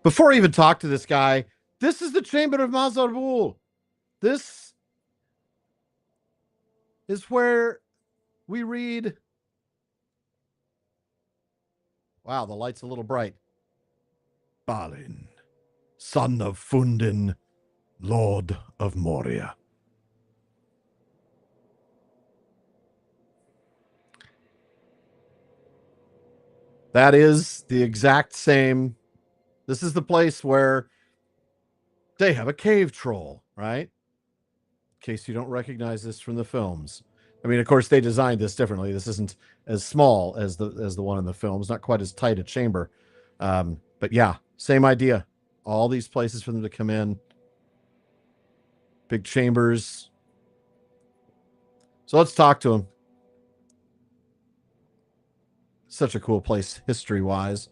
Before I even talk to this guy, this is the Chamber of Mazarbul. This is where we read. Wow, the light's a little bright. Balin, son of Fundin, Lord of Moria. That is the exact same. This is the place where they have a cave troll, right? In case you don't recognize this from the films. I mean, of course, they designed this differently. This isn't as small as the one in the films, not quite as tight a chamber. But yeah, same idea. All these places for them to come in. Big chambers. So let's talk to him. Such a cool place, history-wise.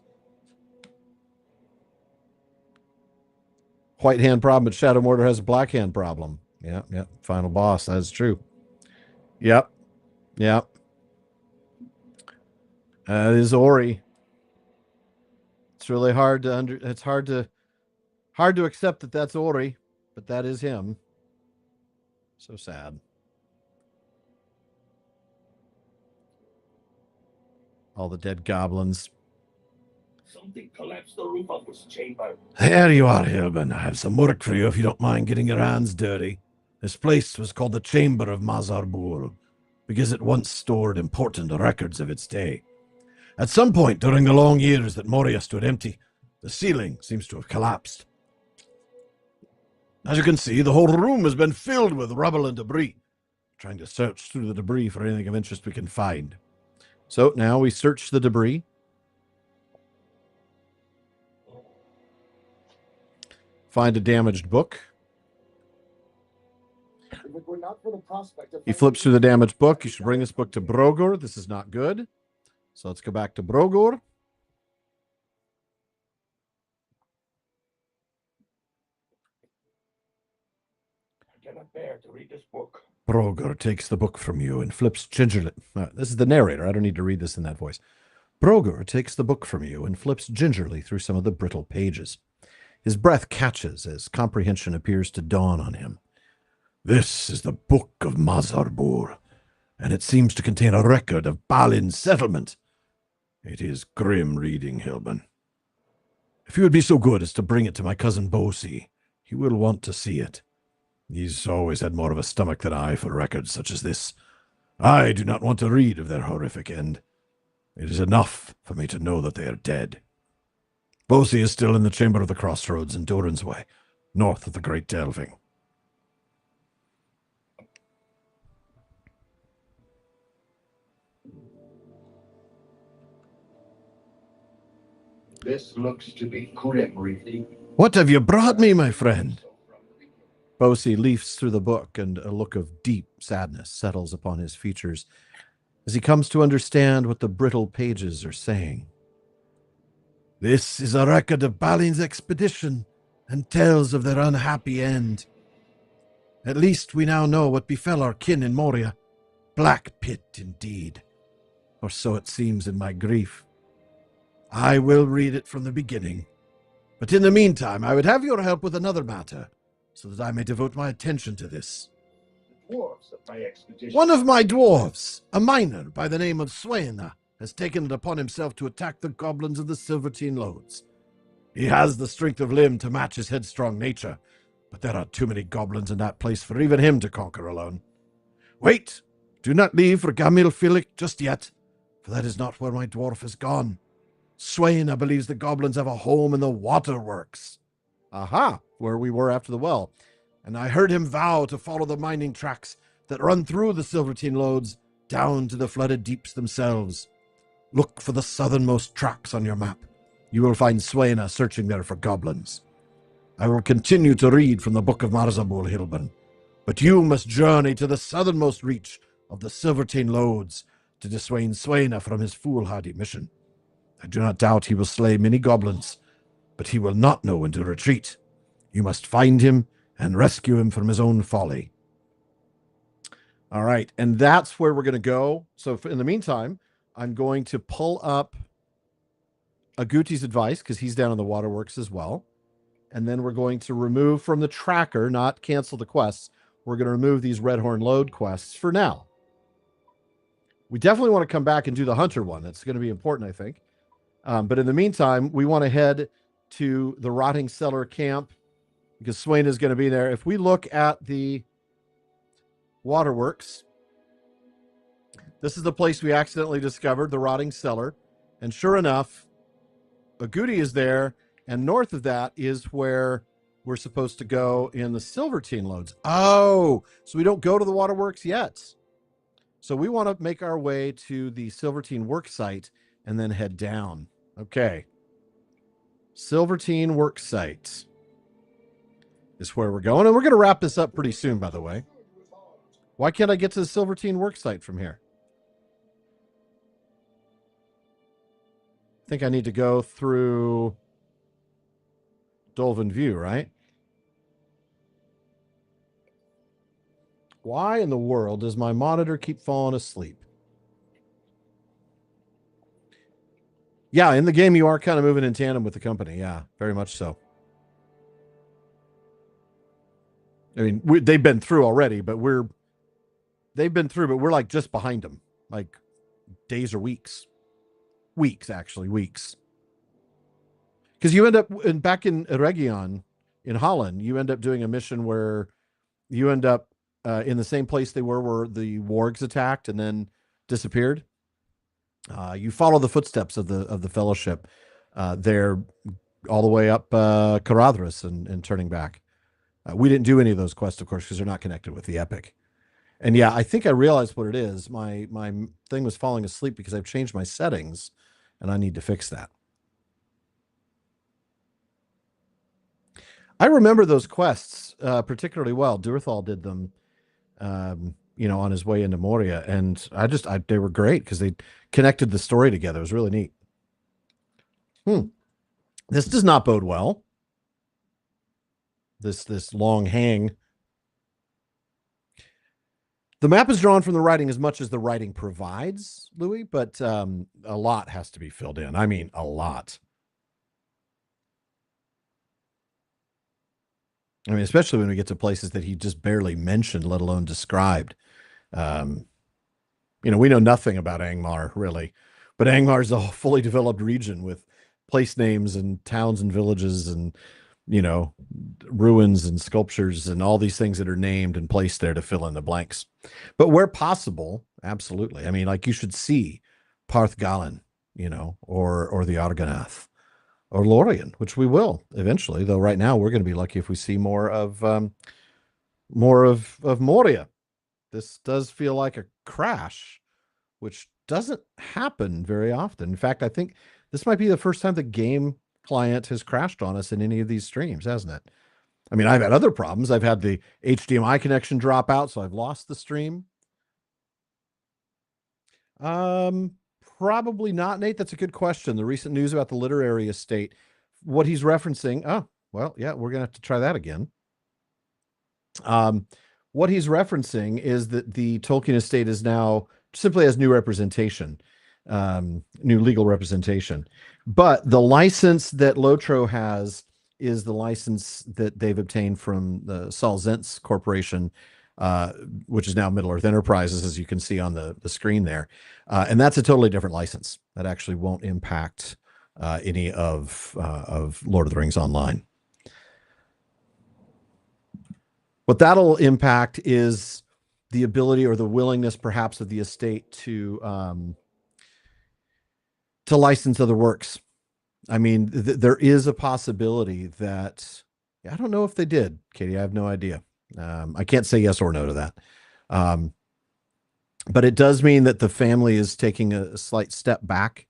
White hand problem, but Shadow Mortar has a black hand problem. Yeah. Final boss. That is true. Yep. That is Ori. It's really hard to it's hard to accept that that's Ori, but that is him. So sad. All the dead goblins. Something collapsed the roof of this chamber. There you are, Hilbern. I have some work for you if you don't mind getting your hands dirty. This place was called the Chamber of Mazarbul because it once stored important records of its day. At some point during the long years that Moria stood empty, the ceiling seems to have collapsed. As you can see, the whole room has been filled with rubble and debris. Trying to search through the debris for anything of interest we can find. So now we search the debris. Find a damaged book. If it were not for the prospect of He flips through the damaged book. You should bring this book to Brogor. This is not good. So let's go back to Brogor. I cannot bear to read this book. Brogor takes the book from you and flips gingerly. This is the narrator. I don't need to read this in that voice. Brogor takes the book from you and flips gingerly through some of the brittle pages. His breath catches as comprehension appears to dawn on him. This is the Book of Mazarbul, and it seems to contain a record of Balin's settlement. It is grim reading, Hilbern. If you would be so good as to bring it to my cousin Bosi, he will want to see it. He's always had more of a stomach than I for records such as this. I do not want to read of their horrific end. It is enough for me to know that they are dead. Bosie is still in the Chamber of the Crossroads in Doran's Way, north of the Great Delving. This looks to be good everything. What have you brought me, my friend? Bosie leafs through the book, and a look of deep sadness settles upon his features as he comes to understand what the brittle pages are saying. This is a record of Balin's expedition and tells of their unhappy end. At least we now know what befell our kin in Moria. Black pit indeed, or so it seems in my grief. I will read it from the beginning, but in the meantime I would have your help with another matter, so that I may devote my attention to this. The dwarves of my expedition. One of my dwarves, a miner by the name of Swaina, has taken it upon himself to attack the goblins of the Silvertine Lodes. He has the strength of limb to match his headstrong nature, but there are too many goblins in that place for even him to conquer alone. Wait! Do not leave for Gamil Filik just yet, for that is not where my dwarf has gone. Swaina believes the goblins have a home in the waterworks. Aha, where we were after the well. And I heard him vow to follow the mining tracks that run through the Silvertine Lodes down to the flooded deeps themselves. Look for the southernmost tracks on your map. You will find Swaina searching there for goblins. I will continue to read from the Book of Marzabul, Hilbern, but you must journey to the southernmost reach of the Silvertine Lodes to dissuade Swaina from his foolhardy mission. I do not doubt he will slay many goblins, but he will not know when to retreat. You must find him and rescue him from his own folly. All right, and that's where we're going to go. So in the meantime, I'm going to pull up Aguti's advice, because he's down in the waterworks as well. And then we're going to remove from the tracker, not cancel the quests. We're going to remove these Redhorn Lode quests for now. We definitely want to come back and do the Hunter one. That's going to be important, I think. But in the meantime, we want to head to the Rotting Cellar camp, because Swain is going to be there. If we look at the waterworks, this is the place we accidentally discovered, the Rotting Cellar. And sure enough, Aguti is there, and north of that is where we're supposed to go in the Silvertine Lodes. Oh, so we don't go to the waterworks yet. So we want to make our way to the Silvertine work site and then head down. Okay. Silvertine work site is where we're going. And we're going to wrap this up pretty soon, by the way. Why can't I get to the Silvertine work site from here? I think I need to go through Dolven View, right? Why in the world does my monitor keep falling asleep? Yeah, in the game you are kind of moving in tandem with the company. Yeah, very much so. I mean, they've been through already, but we're like just behind them, like days or weeks. Weeks, actually, weeks. Because you end up back in Eregion in Holland, you end up doing a mission where you end up in the same place they were where the wargs attacked and then disappeared. You follow the footsteps of the Fellowship there all the way up Caradhras and turning back. We didn't do any of those quests, of course, because they're not connected with the Epic. And yeah, I think I realized what it is. My thing was falling asleep because I've changed my settings, and I need to fix that. I remember those quests particularly well. Durthal did them, on his way into Moria, and they were great because they connected the story together. It was really neat. This does not bode well. This long hang. The map is drawn from the writing as much as the writing provides, Louis, but a lot has to be filled in. I mean, a lot. I mean, especially when we get to places that he just barely mentioned, let alone described. We know nothing about Angmar, really. But Angmar is a fully developed region with place names and towns and villages and you know, ruins and sculptures and all these things that are named and placed there to fill in the blanks. But where possible, absolutely. I mean, like you should see Parth Galen, you know, or the Argonath or Lorien, which we will eventually. Though right now we're going to be lucky if we see more of Moria. This does feel like a crash, which doesn't happen very often. In fact, I think this might be the first time the game client has crashed on us in any of these streams, hasn't it? I mean, I've had other problems. I've had the HDMI connection drop out, so I've lost the stream. Probably not, Nate. That's a good question. The recent news about the literary estate, what he's referencing. Oh, well, yeah, we're gonna have to try that again. What he's referencing is that the Tolkien estate is now simply has new representation, new legal representation. But the license that LotRO has is the license that they've obtained from the Saul Zentz Corporation, which is now Middle Earth Enterprises, as you can see on the screen there. And that's a totally different license that actually won't impact any of Lord of the Rings Online. What that'll impact is the ability or the willingness, perhaps, of the estate to license other works. I mean, there is a possibility that I don't know if they did, Katie. I have no idea. I can't say yes or no to that. But it does mean that the family is taking a slight step back,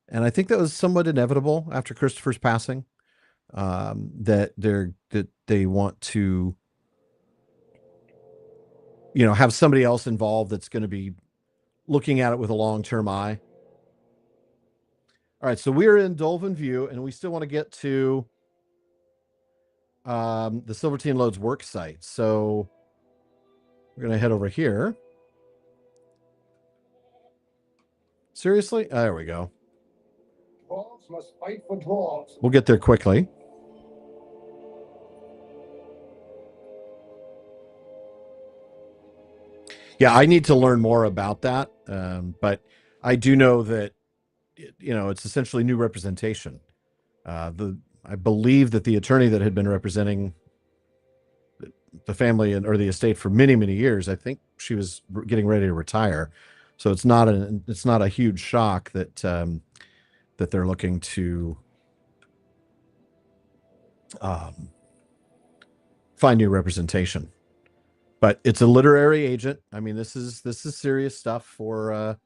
and I think that was somewhat inevitable after Christopher's passing. That they want to, you know, have somebody else involved that's going to be looking at it with a long-term eye. All right, so we're in Dolven View, and we still want to get to the Silvertine Loads work site. So we're going to head over here. Seriously? Oh, there we go. Dwarves must fight for dwarves. We'll get there quickly. Yeah, I need to learn more about that. But I do know that, you know, it's essentially new representation. I believe that the attorney that had been representing the family or the estate for many, many years, I think she was getting ready to retire. So it's not a huge shock that that they're looking to find new representation. But it's a literary agent. I mean, this is serious stuff for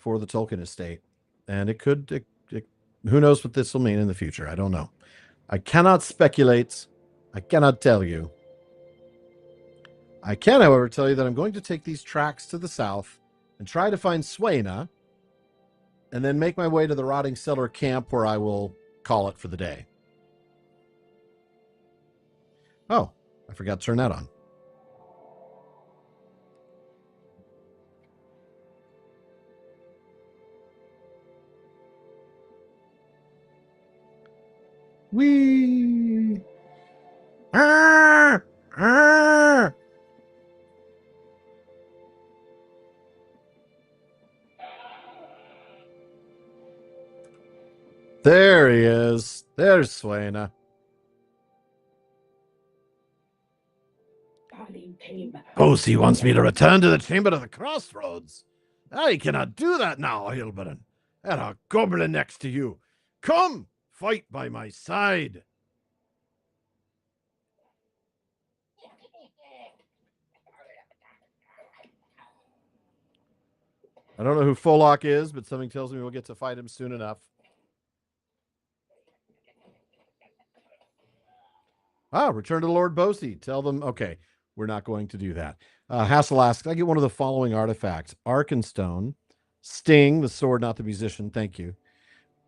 the Tolkien estate, and it could. Who knows what this will mean in the future? I don't know. I cannot speculate. I cannot tell you. I can, however, tell you that I'm going to take these tracks to the south and try to find Swaina, and then make my way to the Rotting Cellar camp, where I will call it for the day. Oh, I forgot to turn that on. Whee! Ah! Ah! There he is. There's Swaina. Bosi wants me to return to the Chamber of the Crossroads. I cannot do that now, Hilbern. There are a goblin next to you. Come, fight by my side. I don't know who Folok is, but something tells me we'll get to fight him soon enough. Return to Lord Bosi. Tell them, okay, we're not going to do that. Hassel asks, I get one of the following artifacts. Arkenstone, Sting, the sword, not the musician, thank you.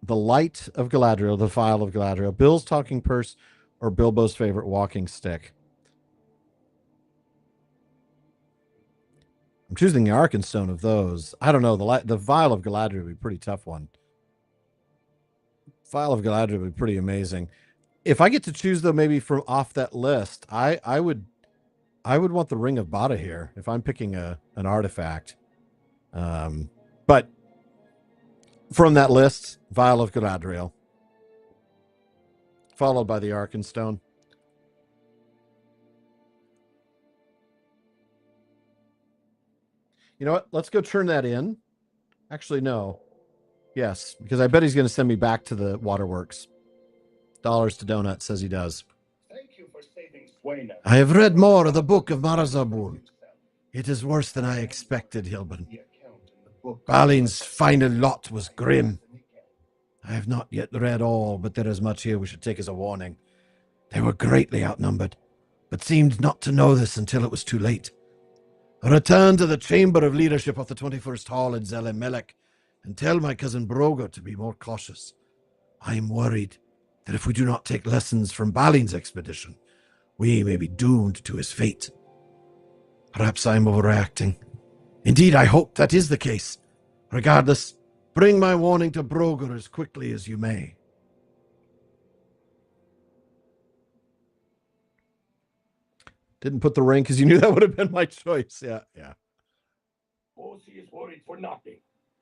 The Light of Galadriel, the Phial of Galadriel, Bill's talking purse, or Bilbo's favorite walking stick. I'm choosing the Arkenstone of those. I don't know. The Phial of Galadriel would be a pretty tough one. Phial of Galadriel would be pretty amazing. If I get to choose, though, maybe from off that list, I would want the Ring of Bada here if I'm picking an artifact. But from that list, Vial of Galadriel, followed by the Arkenstone. You know what? Let's go turn that in. Actually, no. Yes, because I bet he's going to send me back to the waterworks. Dollars to Donut says he does. Thank you for saving Swaina. I have read more of the Book of Marazabul. It is worse than I expected, Hilbern. Balin's final lot was grim. I have not yet read all, but there is much here we should take as a warning. They were greatly outnumbered, but seemed not to know this until it was too late. Return to the chamber of leadership of the 21st Hall in Zelemelek and tell my cousin Brogo to be more cautious. I am worried that if we do not take lessons from Balin's expedition, we may be doomed to his fate. Perhaps I am overreacting. Indeed, I hope that is the case. Regardless, bring my warning to Brogo as quickly as you may. Didn't put the ring because you knew that would have been my choice. Yeah. Bosi is worried for nothing.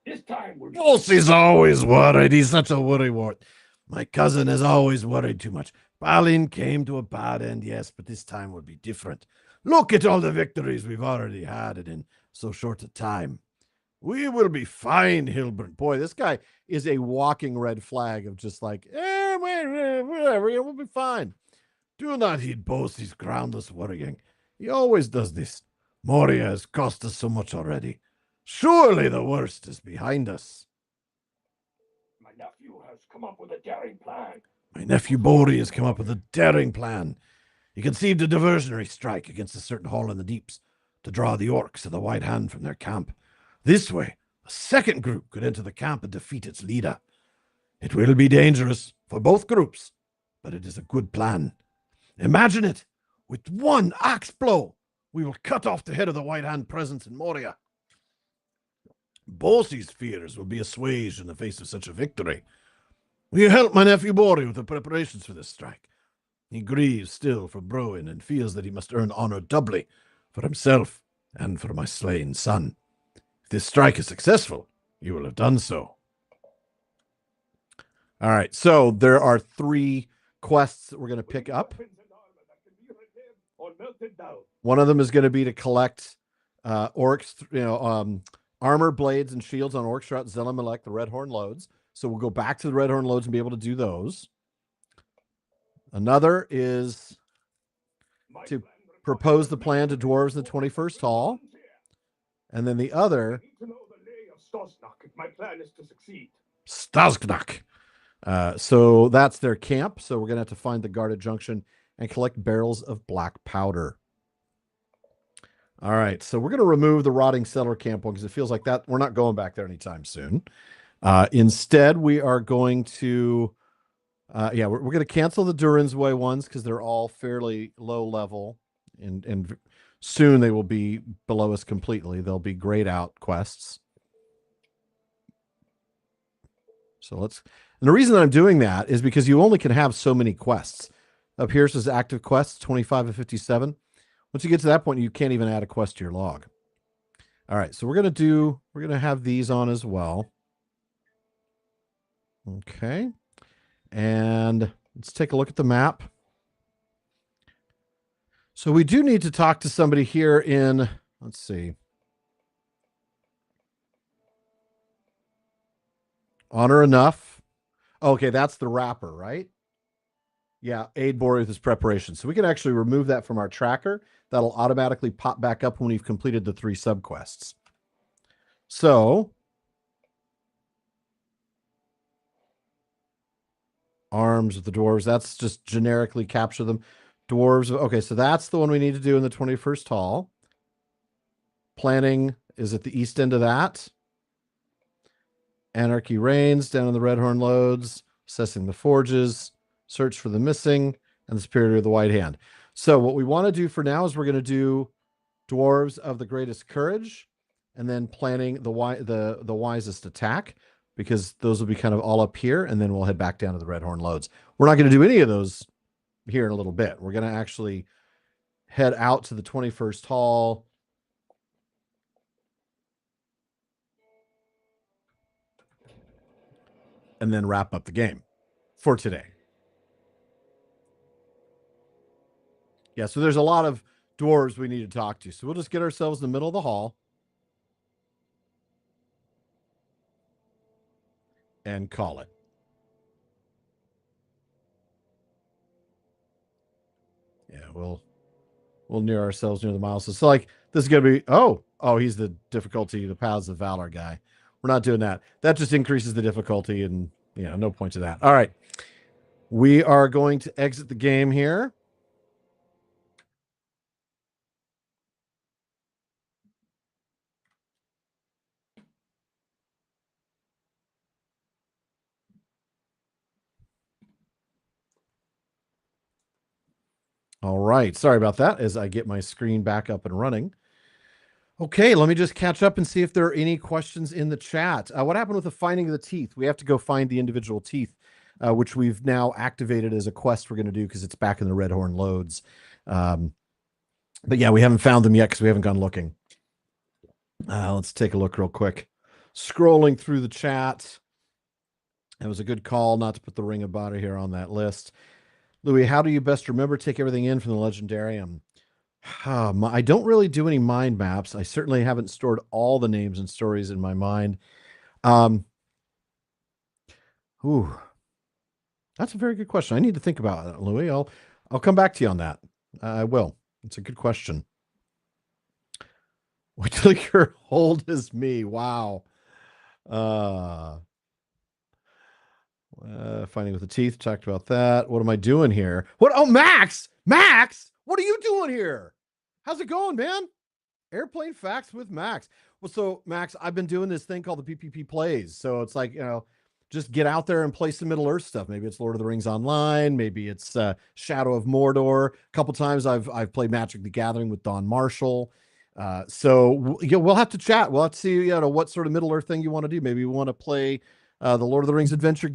This time we're... Bossy's always worried. He's such a worrywart. My cousin is always worried too much. Balin came to a bad end, yes, but this time would be different. Look at all the victories we've already had in so short a time. We will be fine, Hilbert. Boy, this guy is a walking red flag of just like, whatever, we'll be fine. Do not heed Bossy's groundless worrying. He always does this. Moria has cost us so much already. Surely the worst is behind us. My nephew has come up with a daring plan. My nephew Bori has come up with a daring plan. He conceived a diversionary strike against a certain hall in the deeps to draw the orcs of the White Hand from their camp. This way, a second group could enter the camp and defeat its leader. It will be dangerous for both groups, but it is a good plan. Imagine it. With one axe blow, we will cut off the head of the White Hand presence in Moria. Bossy's fears will be assuaged in the face of such a victory. Will you help my nephew Bori with the preparations for this strike? He grieves still for Broin and feels that he must earn honor doubly for himself and for my slain son. If this strike is successful, you will have done so. All right, so there are 3 quests that we're going to pick up. One of them is going to be to collect orcs, armor, blades, and shields on orcs throughout Zelemelek, the Redhorn Lodes. So we'll go back to the Redhorn Lodes and be able to do those. Another is to propose the plan to dwarves in the 21st Hall. And then the other... My plan is to succeed. Stazgnak. So that's their camp. So we're going to have to find the guarded junction and collect barrels of black powder. All right, so we're going to remove the rotting settler camp one because it feels like that we're not going back there anytime soon. Instead, we are going to, we're going to cancel the Durin's Way ones because they're all fairly low level, and soon they will be below us completely. They'll be grayed out quests. So and the reason that I'm doing that is because you only can have so many quests. Up here says active quests, 25 of 57. Once you get to that point, you can't even add a quest to your log. All right, so we're going to have these on as well. Okay. And let's take a look at the map. So we do need to talk to somebody here in, let's see. Honor enough. Okay, that's the wrapper, right? Yeah, aid Bori with his preparation. So we can actually remove that from our tracker. That'll automatically pop back up when we've completed the 3 subquests. So, arms of the dwarves. That's just generically capture them. Dwarves. Okay, so that's the one we need to do in the 21st Hall. Planning is at the east end of that. Anarchy reigns down in the Redhorn Lodes. Assessing the forges. Search for the missing, and the Superior of the White Hand. So what we want to do for now is we're going to do Dwarves of the Greatest Courage, and then planning the wisest attack, because those will be kind of all up here, and then we'll head back down to the Redhorn Lodes. We're not going to do any of those here in a little bit. We're going to actually head out to the 21st Hall. and then wrap up the game for today. Yeah, so there's a lot of dwarves we need to talk to. So we'll just get ourselves in the middle of the hall and call it. Yeah, we'll near ourselves near the milestones. So like this is gonna be oh, he's the difficulty, the Paths of Valor guy. We're not doing that. That just increases the difficulty, and no point to that. All right. We are going to exit the game here. All right. Sorry about that as I get my screen back up and running. Okay, let me just catch up and see if there are any questions in the chat. What happened with the finding of the teeth? We have to go find the individual teeth, which we've now activated as a quest we're going to do because it's back in the Red Horn Lodes. But yeah, we haven't found them yet because we haven't gone looking. Let's take a look real quick. Scrolling through the chat. It was a good call not to put the Ring of Bada here on that list. Louis, how do you best remember take everything in from the Legendarium? I don't really do any mind maps. I certainly haven't stored all the names and stories in my mind. That's a very good question. I need to think about it, Louis. I'll come back to you on that. I will. It's a good question. Wait till you're old as me. Wow. Finding with the teeth. Talked about that. What am I doing here? What? Oh, Max! Max! What are you doing here? How's it going, man? Airplane Facts with Max. Well, so Max, I've been doing this thing called the PPP plays. So it's like, just get out there and play some Middle Earth stuff. Maybe it's Lord of the Rings Online. Maybe it's Shadow of Mordor. A couple times I've played Magic the Gathering with Don Marshall. So we'll have to chat. We'll have to see what sort of Middle Earth thing you want to do. Maybe we want to play the Lord of the Rings adventure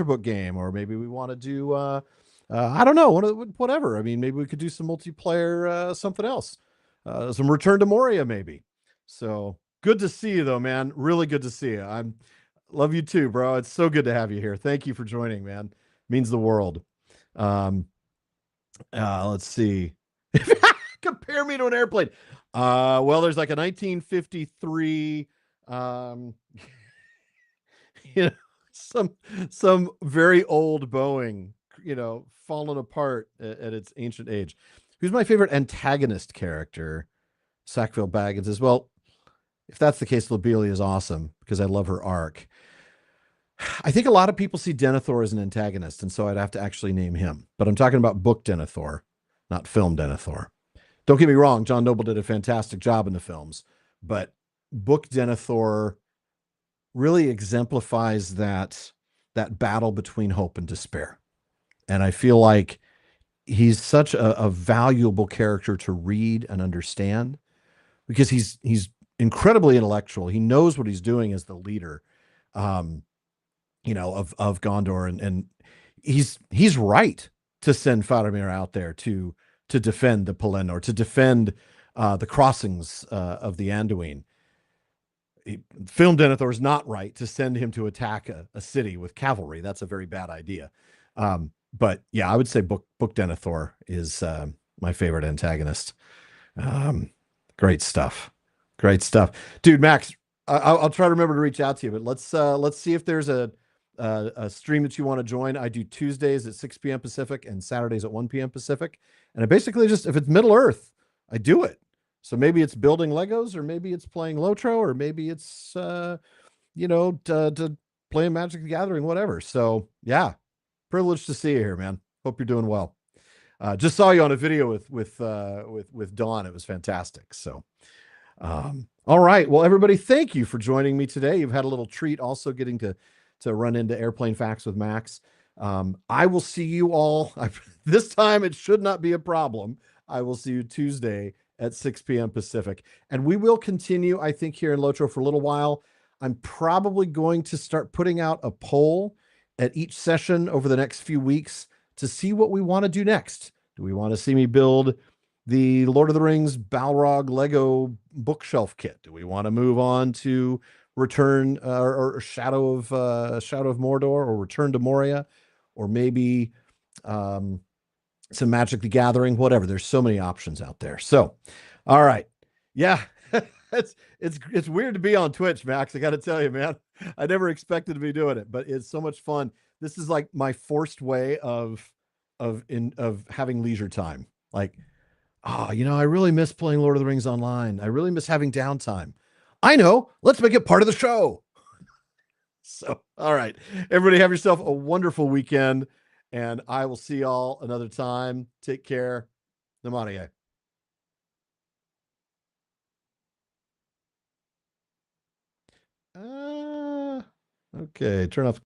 book game, or maybe we want to do I don't know, whatever. I mean, maybe we could do some multiplayer, something else, some Return to Moria, maybe. So good to see you, though, man. Really good to see you. I love you too, bro. It's so good to have you here. Thank you for joining, man. Means the world. Let's see. Compare me to an airplane. Well, there's like a 1953. Some very old Boeing, fallen apart at its ancient age. Who's my favorite antagonist character? Sackville Baggins as well. If that's the case, Lobelia is awesome because I love her arc. I think a lot of people see Denethor as an antagonist, and so I'd have to actually name him. But I'm talking about book Denethor, not film Denethor. Don't get me wrong, John Noble did a fantastic job in the films, but book Denethor really exemplifies that battle between hope and despair. And I feel like he's such a valuable character to read and understand because he's incredibly intellectual. He knows what he's doing as the leader, of Gondor, and he's right to send Faramir out there to defend the Pelennor, to defend the crossings of the Anduin. Film Denethor is not right to send him to attack a city with cavalry. That's a very bad idea. But yeah, I would say book Denethor is my favorite antagonist. Great stuff. Dude, Max, I'll try to remember to reach out to you, but let's see if there's a stream that you want to join. I do Tuesdays at 6 p.m. Pacific and Saturdays at 1 p.m. Pacific. And I basically just, if it's Middle Earth, I do it. So maybe it's building Legos, or maybe it's playing LotRO, or maybe it's, to playing Magic the Gathering, whatever. So yeah, privileged to see you here, man. Hope you're doing well. Just saw you on a video with Dawn. It was fantastic. So, all right. Well, everybody, thank you for joining me today. You've had a little treat also getting to run into Airplane Facts with Max. I will see you all. This time it should not be a problem. I will see you Tuesday at 6 p.m. Pacific. And we will continue, I think, here in LotRO for a little while. I'm probably going to start putting out a poll at each session over the next few weeks to see what we want to do next. Do we want to see me build the Lord of the Rings Balrog Lego bookshelf kit? Do we want to move on to Return or Shadow of Mordor, or Return to Moria, or maybe some Magic the Gathering, whatever. There's so many options out there. So, all right. Yeah. it's weird to be on Twitch, Max. I got to tell you, man. I never expected to be doing it, but it's so much fun. This is like my forced way of having leisure time. Like, I really miss playing Lord of the Rings online. I really miss having downtime. I know. Let's make it part of the show. So, all right. Everybody have yourself a wonderful weekend, and I will see y'all another time. Take care. Namaste. Okay, turn off